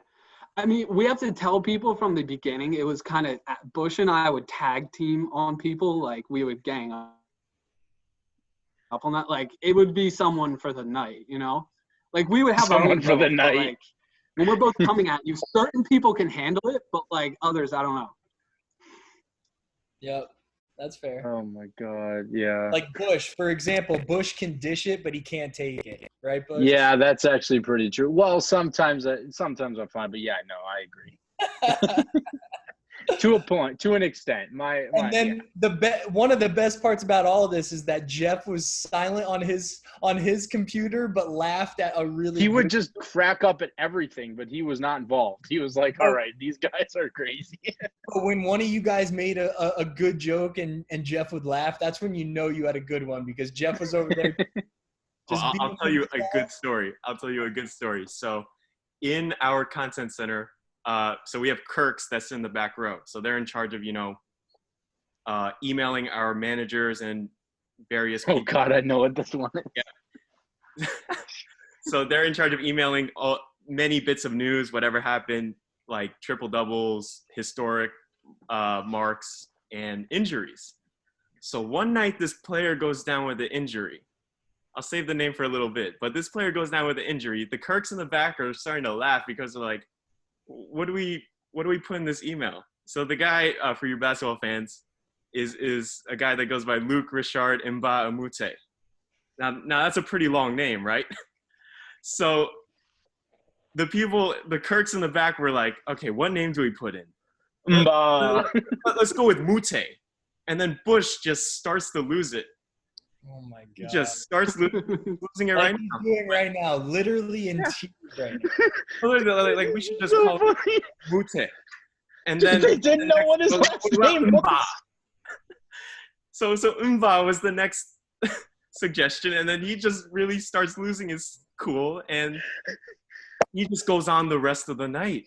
We have to tell people from the beginning. It was kind of Busch and I would tag team on people. We would gang up on that. It would be someone for the night, we would have someone for the night. When we're both coming at you, certain people can handle it, but others, I don't know. Yep, that's fair. Oh my god, yeah. Busch, for example, Busch can dish it, but he can't take it, right, Busch? Yeah, that's actually pretty true. Well, sometimes I'm fine, but yeah, no, I agree. To a point, to an extent. And then one of the best parts about all of this is that Jeff was silent on his computer, but laughed at a really. He would just crack up at everything, but he was not involved. He was like, "All right, these guys are crazy." But when one of you guys made a good joke and Jeff would laugh, that's when you had a good one because Jeff was over there. I'll tell you a good story. So, in our content center. So we have Kirks that's in the back row. So they're in charge of, emailing our managers and various people. Oh, God, I know what this one is. Yeah. So they're in charge of emailing many bits of news, whatever happened, like triple doubles, historic marks, and injuries. So one night this player goes down with an injury. I'll save the name for a little bit. But this player goes down with an injury. The Kirks in the back are starting to laugh because they're like, what do we put in this email? So the guy, for you basketball fans, is a guy that goes by Luke Richard Mba Amute. Now that's a pretty long name, right? So the Kirks in the back were like, okay, what name do we put in? Mba. Let's go with Mute. And then Busch just starts to lose it. Oh my god! He just starts losing it right now. Doing right now, literally in tears right now. We should just call it Mute. And then they didn't know what his last name was. So Umba was the next suggestion, and then he just really starts losing his cool, and he just goes on the rest of the night.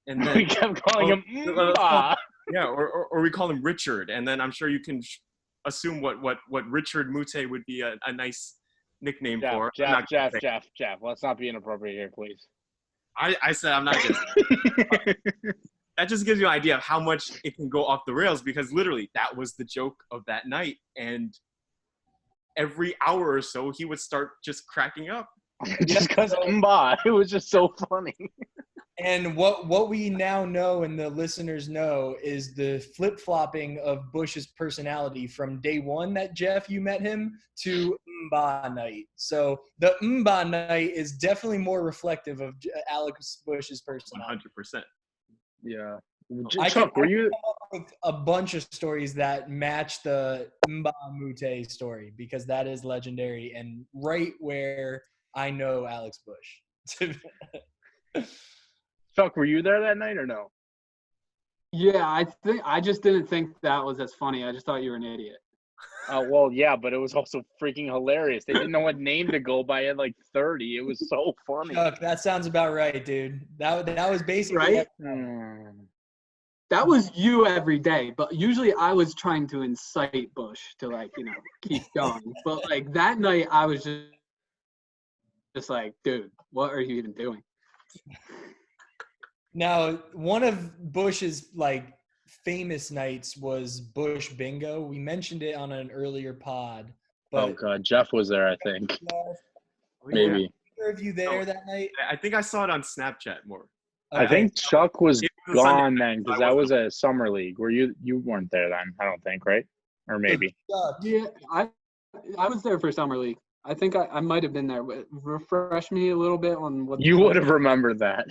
And then we kept calling him Umba. Yeah, or we call him Richard, and then I'm sure you can assume what Richard Mute would be a nice nickname for. Jeff. Let's not be inappropriate here, please. I said I'm not just. that just gives you an idea of how much it can go off the rails, because literally that was the joke of that night. And every hour or so, he would start just cracking up. Just because it was just so funny. And what we now know and the listeners know is the flip-flopping of Busch's personality from day one that, Jeff, you met him, to night. So the night is definitely more reflective of Alex Busch's personality. 100%. Yeah. Chuck, were you? Come up with a bunch of stories that match the Mute story, because that is legendary and right where I know Alex Busch. Chuck, were you there that night or no? Yeah, I just didn't think that was as funny. I just thought you were an idiot. Well, yeah, but it was also freaking hilarious. They didn't know what name to go by at like 30. It was so funny. Chuck, that sounds about right, dude. That was basically right. That was you every day, but usually I was trying to incite Busch to, like, keep going. But like that night, I was just like, dude, what are you even doing? Now, one of Busch's like famous nights was Busch Bingo. We mentioned it on an earlier pod. But oh God, Jeff was there, I think. Maybe. Were you there that night? I think I saw it on Snapchat more. I think Chuck was gone then, because that was a summer league. Were you weren't there then? I don't think, right? Or maybe. Yeah, I was there for summer league. I think I might have been there. But refresh me a little bit on what you would have remembered that.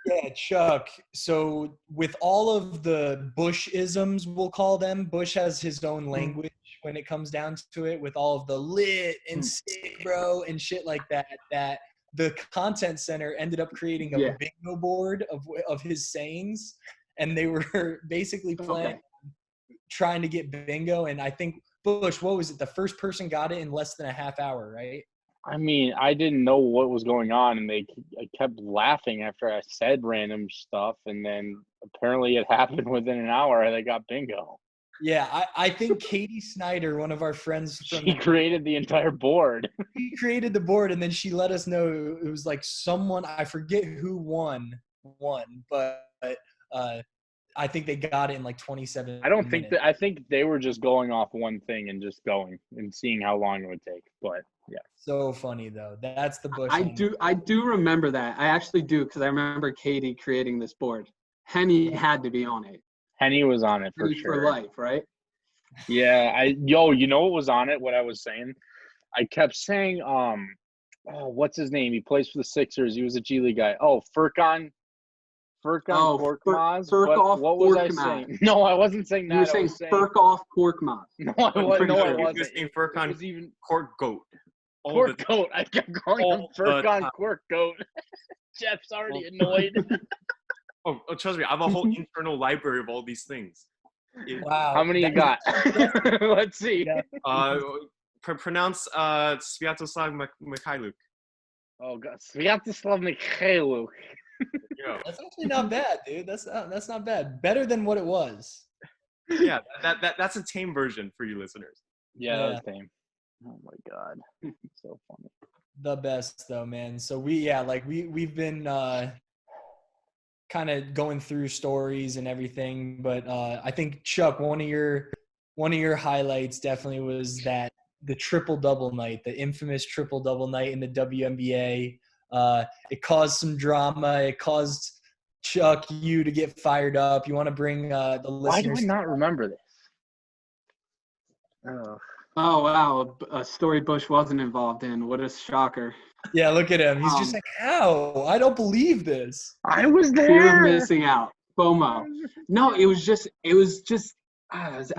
Yeah, Chuck. So with all of the Busch-isms, we'll call them, Busch has his own language when it comes down to it, with all of the lit and sick, bro, and shit like that. That the content center ended up creating a bingo board of his sayings, and they were basically playing, trying to get bingo. And I think Busch, what was it? The first person got it in less than a half hour, right? I mean, I didn't know what was going on, and I kept laughing after I said random stuff, and then apparently it happened within an hour. They got bingo. Yeah, I think Katie Snyder, one of our friends, she created the entire board. She created the board, and then she let us know it was like someone, I forget who won, but I think they got it in like 27 I don't think minutes. that. I think they were just going off one thing and just going and seeing how long it would take. But yeah, so funny though. That's the Busch. I do remember that. I actually do, because I remember Katie creating this board. Henny had to be on it. Henny was on it for Henny sure. For life, right? Yeah, you know what was on it? What I was saying? I kept saying, what's his name? He plays for the Sixers. He was a G League guy. Oh, Furkan Korkmaz. What was I saying? No, I wasn't saying that. You were saying Furkoff Korkmaz. No, I wasn't. You were saying Furkan Cork Goat. Cork Goat. I kept calling him Furkan Cork Goat. Jeff's already annoyed. Oh, trust me, I have a whole internal library of all these things. Wow. How many you got? Let's see. Pronounce Sviatoslav Mikhailuk. Oh God, Sviatoslav Mikhailuk. That's actually not bad, dude. That's not bad. Better than what it was. Yeah, that's a tame version for you listeners. Yeah, that was tame. Oh my God, so funny. The best though, man. So we've been kind of going through stories and everything, but I think, Chuck, one of your highlights definitely was that the triple-double night, the infamous triple-double night in the WNBA. It caused some drama. It caused Chuck, you to get fired up. You want to bring the listeners? Why do I not remember this? Oh wow, a story Busch wasn't involved in. What a shocker! Yeah, look at him. He's just like, how? I don't believe this. I was there. Fear of missing out. FOMO. No, it was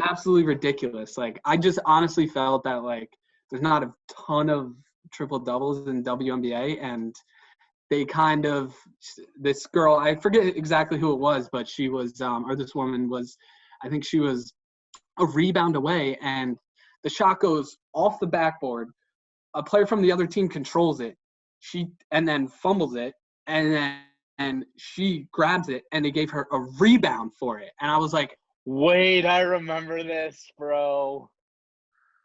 absolutely ridiculous. Like, I just honestly felt that, like, there's not a ton of triple doubles in WNBA, and they kind of, this girl, I forget exactly who it was, but she was, or this woman was, I think she was a rebound away, and the shot goes off the backboard. A player from the other team controls it. And then fumbles it, and she grabs it, and they gave her a rebound for it. And I was like, wait, I remember this, bro.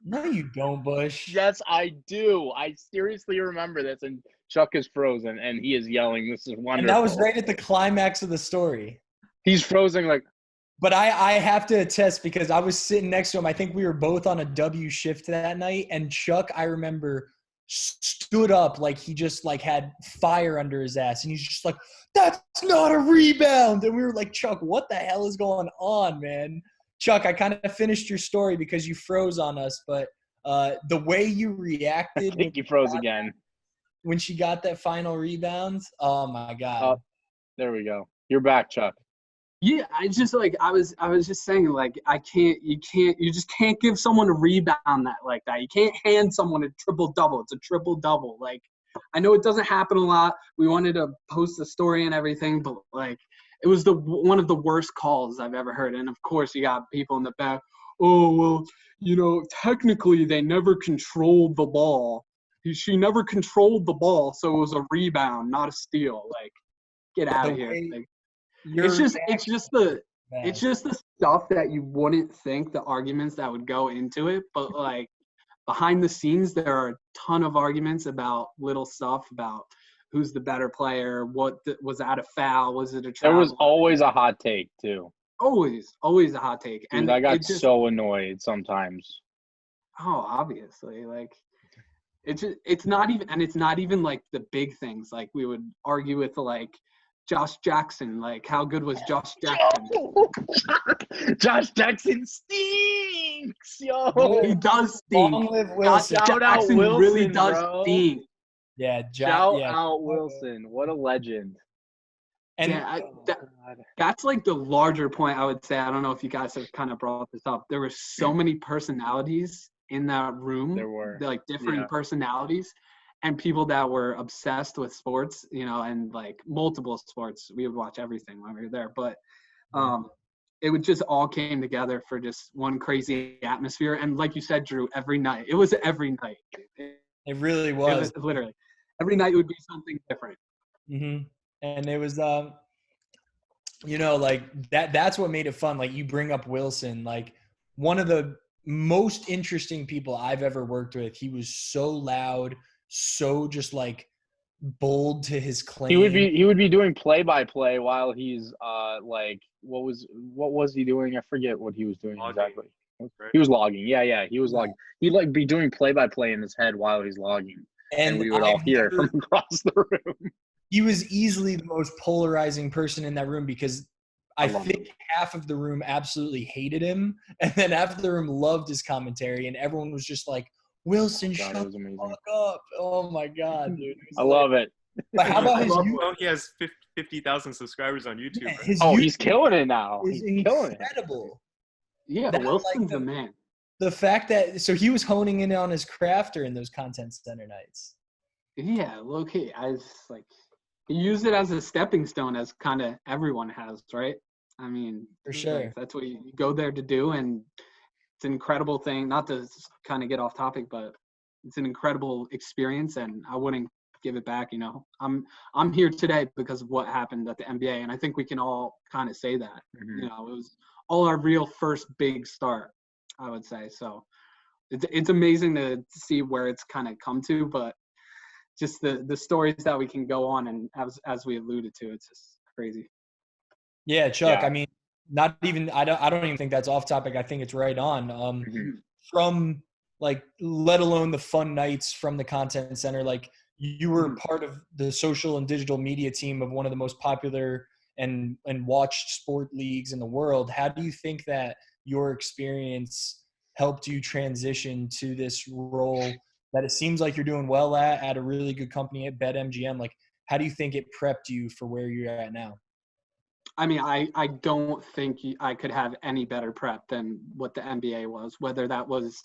No, you don't, Busch. Yes, I do. I seriously remember this. And Chuck is frozen, and he is yelling, "This is wonderful." And that was right at the climax of the story. He's frozen like. But I have to attest because I was sitting next to him. I think we were both on a W shift that night. And Chuck, I remember, stood up like he just like had fire under his ass. And he's just like, that's not a rebound. And we were like, Chuck, what the hell is going on, man? Chuck, I kind of finished your story because you froze on us. But the way you reacted. I think you froze again. When she got that final rebound, oh, my God. Oh, there we go. You're back, Chuck. Yeah, I just like I was just saying like you just can't give someone a rebound like that. You can't hand someone a triple double. It's a triple double. Like I know it doesn't happen a lot. We wanted to post the story and everything, but like it was one of the worst calls I've ever heard. And of course you got people in the back, oh well, you know, technically they never controlled the ball. She never controlled the ball, so it was a rebound, not a steal. Like get out of here. Like, it's just the stuff that you wouldn't think, the arguments that would go into it, but like behind the scenes there are a ton of arguments about little stuff, about who's the better player, was that a foul, was it a travel? There was always a hot take too. Always a hot take. Dude, and I got so annoyed sometimes. Oh, obviously, like it's not even like the big things. Like we would argue with like Josh Jackson, like how good was Josh Jackson? Josh Jackson stinks, yo. He does stink. Long live Wilson. Shout out Jackson Wilson, really does bro. stink. Yeah, Shout out Wilson. What a legend. And yeah, that's like the larger point I would say. I don't know if you guys have kind of brought this up. There were so many personalities in that room. There were. Like different personalities. And people that were obsessed with sports, you know, and like multiple sports. We would watch everything when we were there. But it would just all came together for just one crazy atmosphere. And like you said, Drew, every night. It was every night. It really was. It was literally. Every night it would be something different. Mm-hmm. And it was, you know, like that's what made it fun. Like you bring up Wilson, like one of the most interesting people I've ever worked with. He was so loud, so just like bold to his claim. He would be doing play-by-play while he's like what was he doing? I forget what he was doing exactly. He was logging. Yeah, he was logging. He'd like be doing play-by-play in his head while he's logging, and we would all hear it from across the room. He was easily the most polarizing person in that room because I think half of the room absolutely hated him, and then half of the room loved his commentary, and everyone was just like, Wilson, shut the fuck up. Oh, my God, dude. I love it. But how about his YouTube? He has 50,000 subscribers on YouTube. Yeah, he's killing it now. He's incredible. Yeah, Wilson's the man. The fact that – so he was honing in on his craft during those content center nights. Yeah, low-key. I was like – he used it as a stepping stone, as kind of everyone has, right? I mean, for sure. Like, that's what you go there to do, and it's an incredible thing. Not to kind of get off topic, but it's an incredible experience, and I wouldn't give it back. You know, I'm here today because of what happened at the NBA, and I think we can all kind of say that. Mm-hmm. You know, it was all our real first big start, I would say. So it's amazing to see where it's kind of come to, but just the stories that we can go on, and as we alluded to, it's just crazy. Yeah, Chuck. Yeah. I mean, not even I don't even think that's off topic. I think it's right on. From like, let alone the fun nights from the content center. Like you were part of the social and digital media team of one of the most popular and watched sport leagues in the world. How do you think that your experience helped you transition to this role that it seems like you're doing well at a really good company at BetMGM? Like, how do you think it prepped you for where you're at now? I mean, I don't think I could have any better prep than what the NBA was, whether that was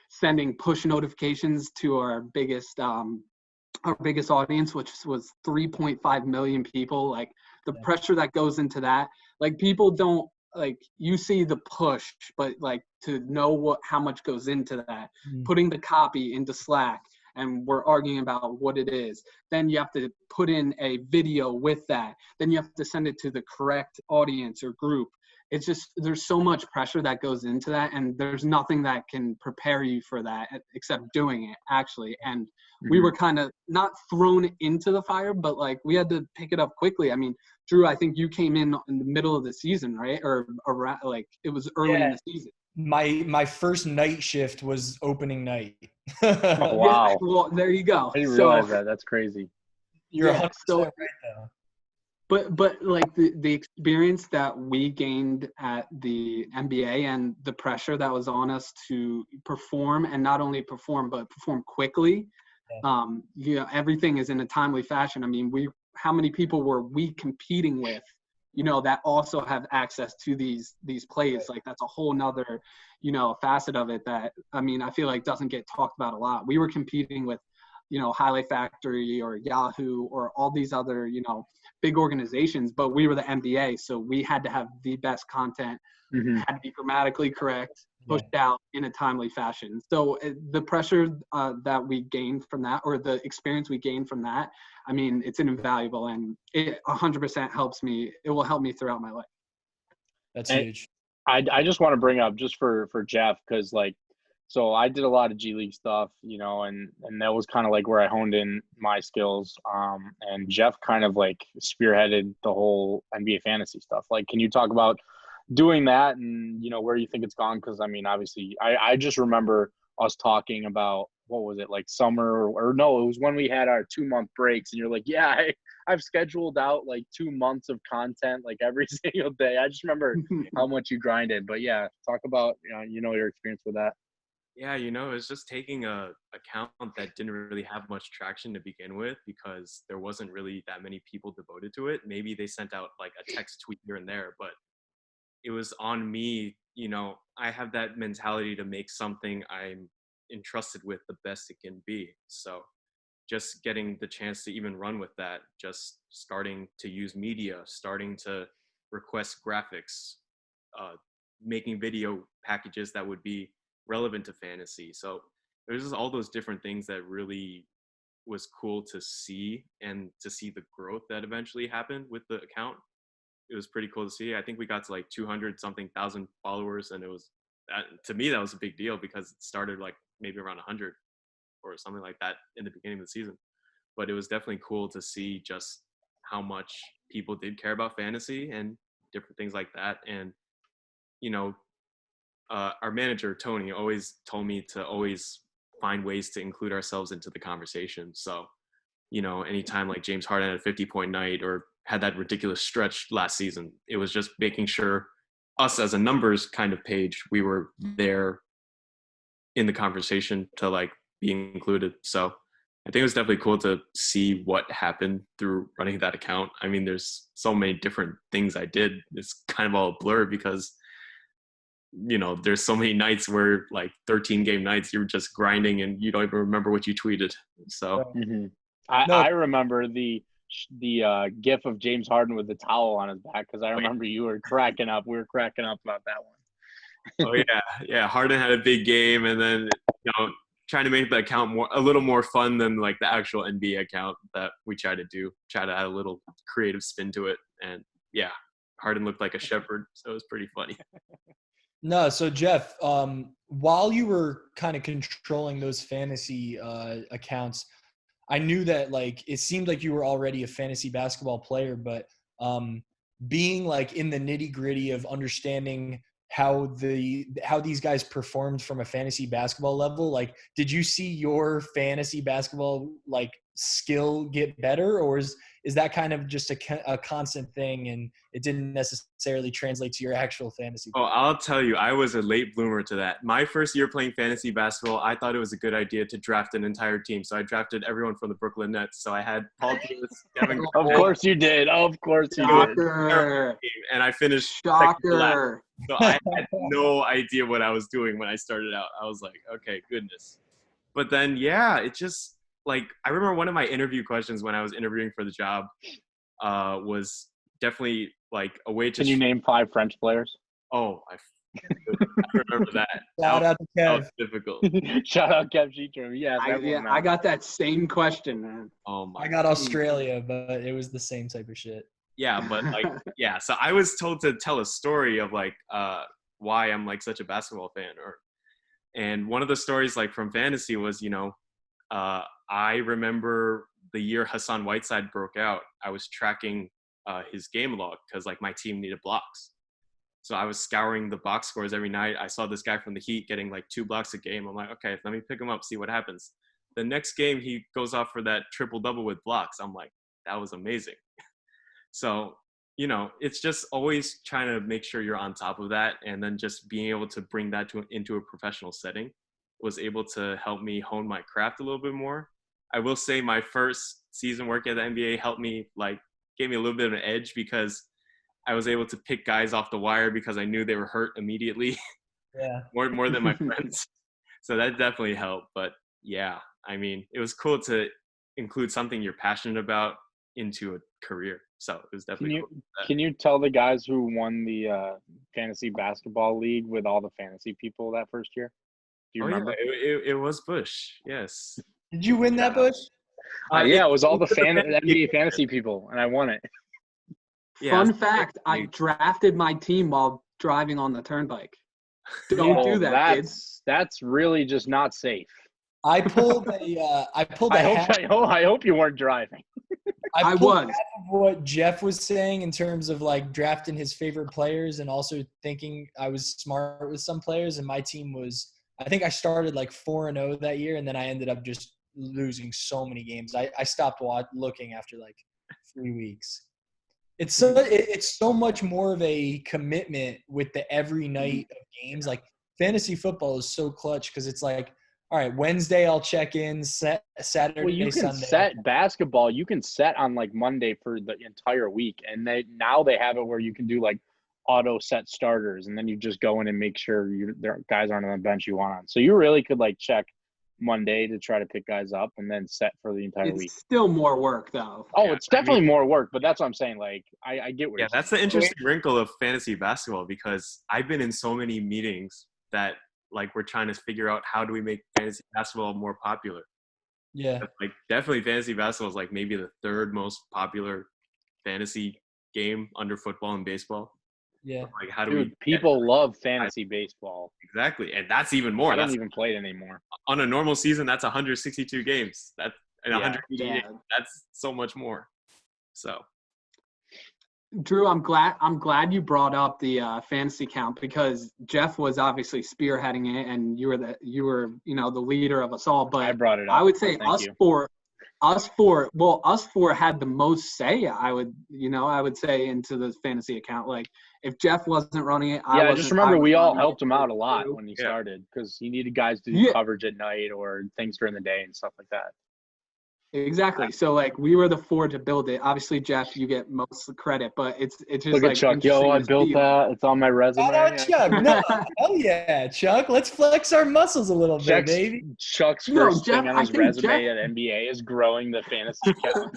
sending push notifications to our biggest audience, which was 3.5 million people. Like the pressure that goes into that, like people don't, like you see the push, but like to know how much goes into that, putting the copy into Slack, and we're arguing about what it is. Then you have to put in a video with that. Then you have to send it to the correct audience or group. it's just there's so much pressure that goes into that, and there's nothing that can prepare you for that except doing it actually. And we were kind of not thrown into the fire, but like we had to pick it up quickly. I mean, Drew, I think you came in the middle of the season, right? Or around, like it was early in the season. My first night shift was opening night. Oh, wow. Yeah, well, there you go. I didn't realize that. That's crazy. You're Yeah, 100% so right though. But like the experience that we gained at the NBA and the pressure that was on us to perform, and not only perform but perform quickly, you know, everything is in a timely fashion. I mean, how many people were we competing with, you know, that also have access to these plays? Like that's a whole nother, you know, facet of it that, I mean, I feel like doesn't get talked about a lot. We were competing with, you know, Highlight Factory or Yahoo or all these other, you know, big organizations, but we were the NBA, so we had to have the best content, had to be grammatically correct, pushed out in a timely fashion. So the pressure that we gained from that, or the experience we gained from that, I mean, it's invaluable, and it 100% helps me. It will help me throughout my life. That's huge. I just want to bring up just for Jeff, because like, so I did a lot of G League stuff, you know, and that was kind of like where I honed in my skills. And Jeff kind of like spearheaded the whole NBA fantasy stuff. Like, can you talk about doing that and, you know, where you think it's gone? Because I mean, obviously, I just remember us talking about, what was it, like summer, or no, it was when we had our 2-month breaks, and you're like, yeah, I've scheduled out like 2 months of content like every single day. I just remember how much you grinded. But yeah, talk about you know your experience with that. Yeah, you know, it's just taking a account that didn't really have much traction to begin with, because there wasn't really that many people devoted to it. Maybe they sent out like a text tweet here and there, but it was on me. You know, I have that mentality to make something I'm entrusted with the best it can be. So just getting the chance to even run with that, just starting to use media, starting to request graphics, making video packages that would be relevant to fantasy. So there's just all those different things that really was cool to see, and to see the growth that eventually happened with the account. It was pretty cool to see. I think we got to like 200 something thousand followers, and it was, to me, that was a big deal, because it started like maybe around 100 or something like that in the beginning of the season. But it was definitely cool to see just how much people did care about fantasy and different things like that. And, you know, our manager, Tony, always told me to always find ways to include ourselves into the conversation. So, you know, anytime like James Harden had a 50-point night or had that ridiculous stretch last season, it was just making sure us as a numbers kind of page, we were there in the conversation to like be included. So I think it was definitely cool to see what happened through running that account. I mean, there's so many different things I did. It's kind of all a blur, because you know, there's so many nights where like 13 game nights, you're just grinding and you don't even remember what you tweeted. So I remember the gif of James Harden with the towel on his back, because I remember you were cracking up. We were cracking up about that one. Oh yeah. Harden had a big game, and then, you know, trying to make the account a little more fun than like the actual NBA account that we try to add a little creative spin to it. And yeah, Harden looked like a shepherd, so it was pretty funny. No, so Jeff, while you were kind of controlling those fantasy accounts, I knew that like it seemed like you were already a fantasy basketball player, but being like in the nitty gritty of understanding how these guys performed from a fantasy basketball level, like did you see your fantasy basketball like skill get better, or is that kind of just a constant thing and it didn't necessarily translate to your actual fantasy? Oh, I'll tell you, I was a late bloomer to that. My first year playing fantasy basketball, I thought it was a good idea to draft an entire team. So I drafted everyone from the Brooklyn Nets. So I had Paul Pierce, Kevin Of course you did. Of course you did. And I finished Shocker. So I had no idea what I was doing when I started out. I was like, okay, goodness. But then, yeah, it just, like, I remember one of my interview questions when I was interviewing for the job was definitely like a way to. Can you name 5 French players? Oh, I remember that. Shout out to Kev. That was difficult. Shout out Kev Sheetram. Yeah, I got that same question, man. Oh my. I got Australia, but it was the same type of shit. Yeah, but like, yeah. So I was told to tell a story of like why I'm like such a basketball fan, and one of the stories like from fantasy was, I remember the year Hassan Whiteside broke out. I was tracking his game log because like my team needed blocks. So I was scouring the box scores every night. I saw this guy from the Heat getting like 2 blocks a game. I'm like, okay, let me pick him up, see what happens. The next game, he goes off for that triple-double with blocks. I'm like, that was amazing. So, it's just always trying to make sure you're on top of that, and then just being able to bring that into a professional setting was able to help me hone my craft a little bit more. I will say my first season working at the NBA helped me, like, gave me a little bit of an edge because I was able to pick guys off the wire because I knew they were hurt immediately. Yeah. more than my friends. So that definitely helped. But yeah, I mean, it was cool to include something you're passionate about into a career. So it was definitely cool. Can you tell the guys who won the fantasy basketball league with all the fantasy people that first year? Do you remember? Yeah, it was Busch. Yes. Did you win that, Busch? Yeah, it was all the NBA fantasy people, and I won it. Yeah, Fun fact, I drafted my team while driving on the turnpike. Don't do that, kids. That's really just not safe. I pulled a I hope you weren't driving. I was. Half of what Jeff was saying in terms of like drafting his favorite players and also thinking I was smart with some players, and my team was, I think I started like 4-0 that year, and then I ended up just losing so many games. I stopped looking after like 3 weeks. It's so much more of a commitment with the every night of games. Like fantasy football is so clutch because it's like, all right, Wednesday I'll check in, Saturday, well, you can Sunday. set basketball. You can set on like Monday for the entire week, and now they have it where you can do like auto set starters, and then you just go in and make sure their guys aren't on the bench you want on. So you really could like check Monday to try to pick guys up and then set for the entire week. It's still more work though. Oh, yeah, it's definitely more work, but that's what I'm saying. Like I get what you're saying. That's the interesting wrinkle of fantasy basketball, because I've been in so many meetings that like we're trying to figure out how do we make fantasy basketball more popular. Yeah. Like definitely fantasy basketball is like maybe the 3rd most popular fantasy game under football and baseball. Yeah. Like how do people love fantasy baseball. Exactly. And that's even more. I don't even play it anymore. On a normal season, that's 162 games. That's 180 games. That's so much more. So Drew, I'm glad you brought up the fantasy count, because Jeff was obviously spearheading it, and you were the leader of us all. But I brought it up. I would say us four had the most say. I would say into the fantasy account. Like if Jeff wasn't running it, I just remember we all helped him out a lot when he started, because he needed guys to do coverage at night or things during the day and stuff like that. Exactly. So like we were the 4 to build it. Obviously, Jeff, you get most of the credit, but it's just look at Chuck. Yo, I built that. It's on my resume. Shout out Chuck. No, hell yeah, Chuck. Let's flex our muscles a little bit, baby. Chuck's first thing on his resume at NBA is growing the fantasy account.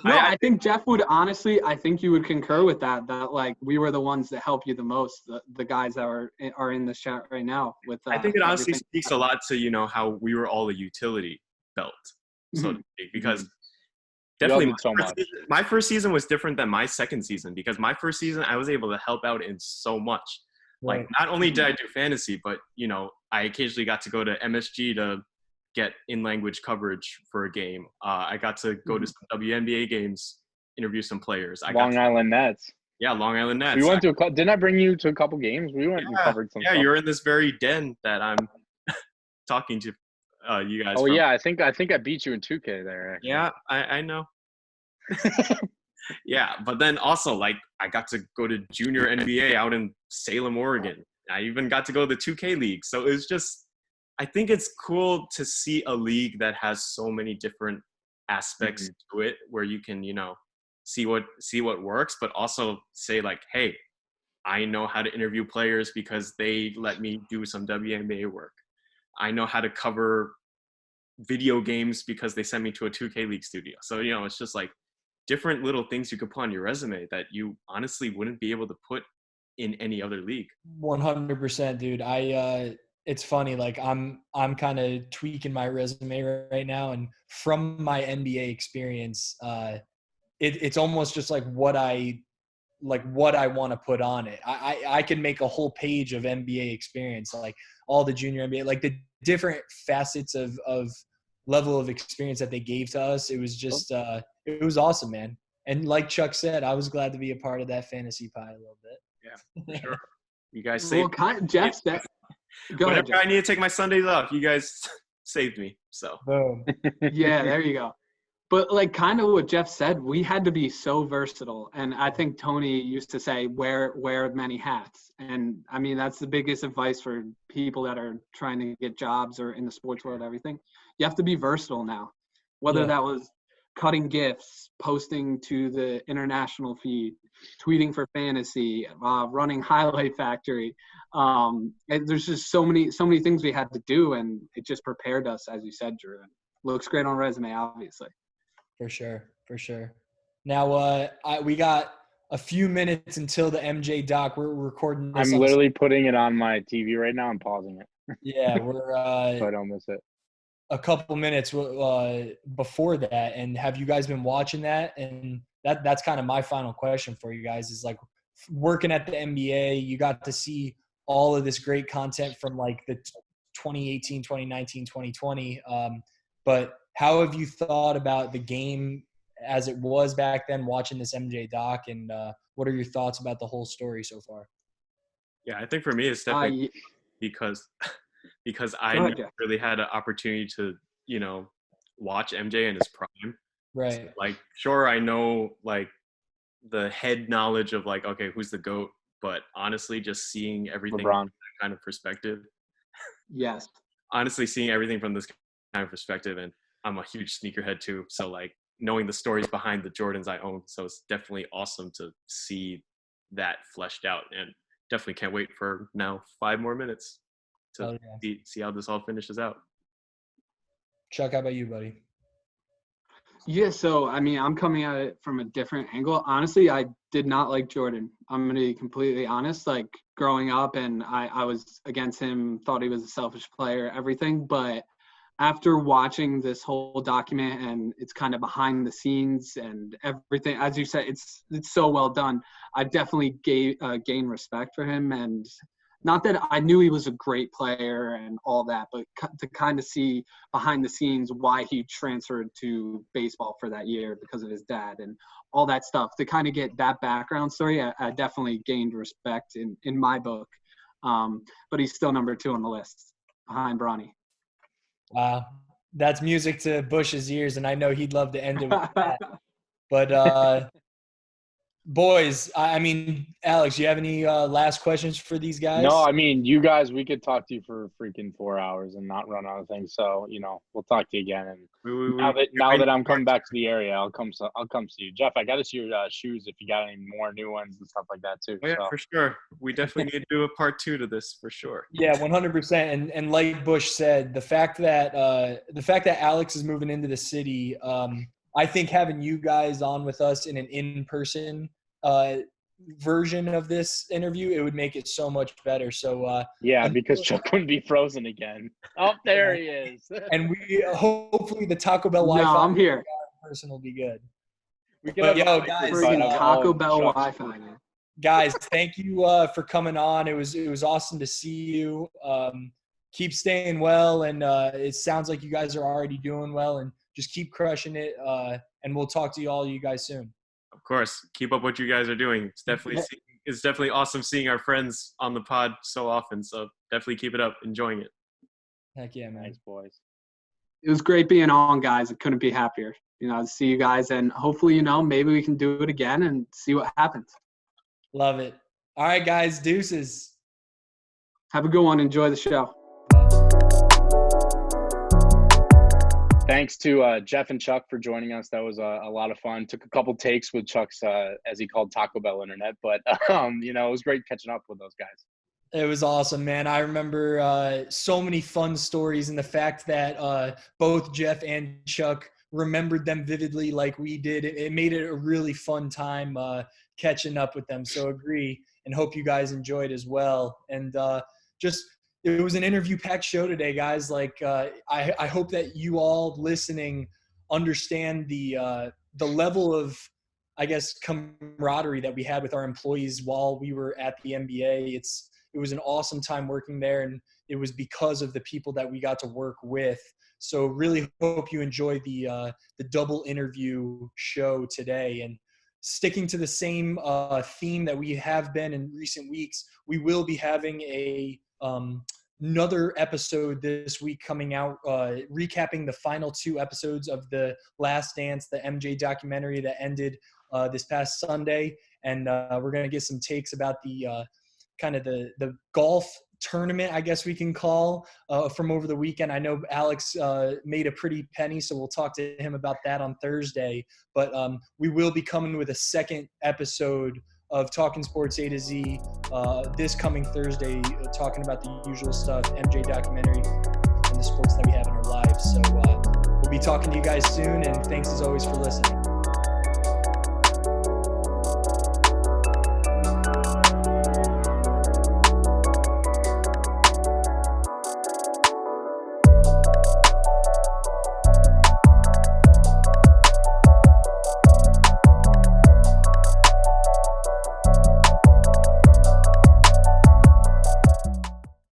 I think Jeff would honestly. I think you would concur with that. That like we were the ones that helped you the most. The guys that are in this chat right now. With I think it honestly speaks a lot to how we were all a utility belt, so to speak, because definitely my first season was different than my second season, because my first season I was able to help out in so much. Right. Like not only did I do fantasy, but I occasionally got to go to MSG to get in-language coverage for a game. I got to go to some WNBA games, interview some players. Long Island Nets. Yeah, Long Island Nets. We went to didn't I bring you to a couple games? We went and covered some stuff. You're in this very den that I'm talking to you guys from. Yeah, I think I beat you in 2K there. Actually. Yeah, I know. Yeah, but then also like I got to go to junior NBA out in Salem, Oregon. I even got to go to the 2K league. So it was just, I think it's cool to see a league that has so many different aspects to it, where you can, see what works, but also say like, hey, I know how to interview players because they let me do some WNBA work. I know how to cover video games because they sent me to a 2K league studio. So, it's just like different little things you could put on your resume that you honestly wouldn't be able to put in any other league. 100%, dude. It's funny, like I'm kind of tweaking my resume right now, and from my NBA experience, it's almost just like what I want to put on it. I can make a whole page of NBA experience, like all the junior NBA, like the different facets of level of experience that they gave to us. It was just, it was awesome, man. And like Chuck said, I was glad to be a part of that fantasy pie a little bit. Yeah, sure. You guys Well, saved Jeff said, go ahead, whenever Jeff. I need to take my Sundays off, you guys saved me. So Boom. Yeah, there you go. But like kind of what Jeff said, we had to be so versatile. And I think Tony used to say, wear many hats. And I mean, that's the biggest advice for people that are trying to get jobs or in the sports world, everything. You have to be versatile now. Whether that was cutting GIFs, posting to the international feed, tweeting for fantasy, running Highlight Factory. And there's just so many things we had to do, and it just prepared us, as you said, Drew. And looks great on resume, obviously. For sure. Now, we got a few minutes until the MJ doc. We're recording this. I'm literally putting it on my TV right now. I'm pausing it. Yeah, we're so I don't miss it. A couple minutes before that. And have you guys been watching that? And that's kind of my final question for you guys is like working at the NBA, you got to see all of this great content from like the 2018, 2019, 2020. But how have you thought about the game as it was back then watching this MJ doc? And what are your thoughts about the whole story so far? yeah, I think for me it's definitely because I never really had an opportunity to, watch MJ in his prime. Right. So, like, sure, I know like the head knowledge of like, okay, who's the GOAT, but honestly, just seeing everything from that kind of perspective. Yes. Honestly, seeing everything from this kind of perspective, and I'm a huge sneakerhead too, so like knowing the stories behind the Jordans I own, so it's definitely awesome to see that fleshed out, and definitely can't wait for now 5 more minutes to see how this all finishes out. Chuck, how about you, buddy? Yeah, so I mean, I'm coming at it from a different angle. Honestly, I did not like Jordan. I'm going to be completely honest. Like growing up, and I was against him, thought he was a selfish player, everything. But after watching this whole document, and it's kind of behind the scenes and everything, as you said, it's so well done. I definitely gained respect for him, and not that I knew he was a great player and all that, but to kind of see behind the scenes why he transferred to baseball for that year because of his dad and all that stuff, to kind of get that background story, I definitely gained respect in my book. But he's still number 2 on the list behind Bronny. Wow. That's music to Busch's ears, and I know he'd love to end it with that. But boys, I mean, Alex, you have any last questions for these guys? No, I mean, you guys, we could talk to you for freaking 4 hours and not run out of things. So, we'll talk to you again. And now that I'm coming back to the area, I'll come see you. Jeff, I got to see your shoes if you got any more new ones and stuff like that too. Oh, yeah, for sure. We definitely need to do a part 2 to this for sure. Yeah, 100%. And like Busch said, the fact that Alex is moving into the city, I think having you guys on with us in an in-person version of this interview, it would make it so much better. So because Chuck wouldn't be frozen again. Oh, there he is. And we hopefully the Taco Bell Wi-Fi. No, I'm here. In person will be good. Guys, Taco Bell Wi-Fi. Guys, thank you for coming on. It was awesome to see you. Keep staying well, and it sounds like you guys are already doing well, and just keep crushing it. And we'll talk to you guys soon. Of course, keep up what you guys are doing. It's definitely awesome seeing our friends on the pod so often. So definitely keep it up, enjoying it. Heck yeah, man. Thanks, boys. It was great being on, guys. I couldn't be happier. To see you guys, and hopefully, maybe we can do it again and see what happens. Love it. All right, guys, deuces. Have a good one. Enjoy the show. Thanks to Jeff and Chuck for joining us. That was a lot of fun. Took a couple takes with Chuck's, as he called Taco Bell internet, but it was great catching up with those guys. It was awesome, man. I remember so many fun stories, and the fact that both Jeff and Chuck remembered them vividly like we did. It made it a really fun time catching up with them. So agree, and hope you guys enjoyed as well. And it was an interview-packed show today, guys. Like, I hope that you all listening understand the level of I guess, camaraderie that we had with our employees while we were at the NBA. It was an awesome time working there, and it was because of the people that we got to work with. So really hope you enjoy the double interview show today. And sticking to the same theme that we have been in recent weeks, we will be having another episode this week coming out, recapping the final 2 episodes of The Last Dance, the MJ documentary that ended this past Sunday. And we're going to get some takes about the kind of the golf tournament, I guess we can call, from over the weekend. I know Alex made a pretty penny, so we'll talk to him about that on Thursday. But we will be coming with a second episode of Talking Sports A to Z this coming Thursday, talking about the usual stuff, MJ documentary, and the sports that we have in our lives. So we'll be talking to you guys soon, and thanks as always for listening.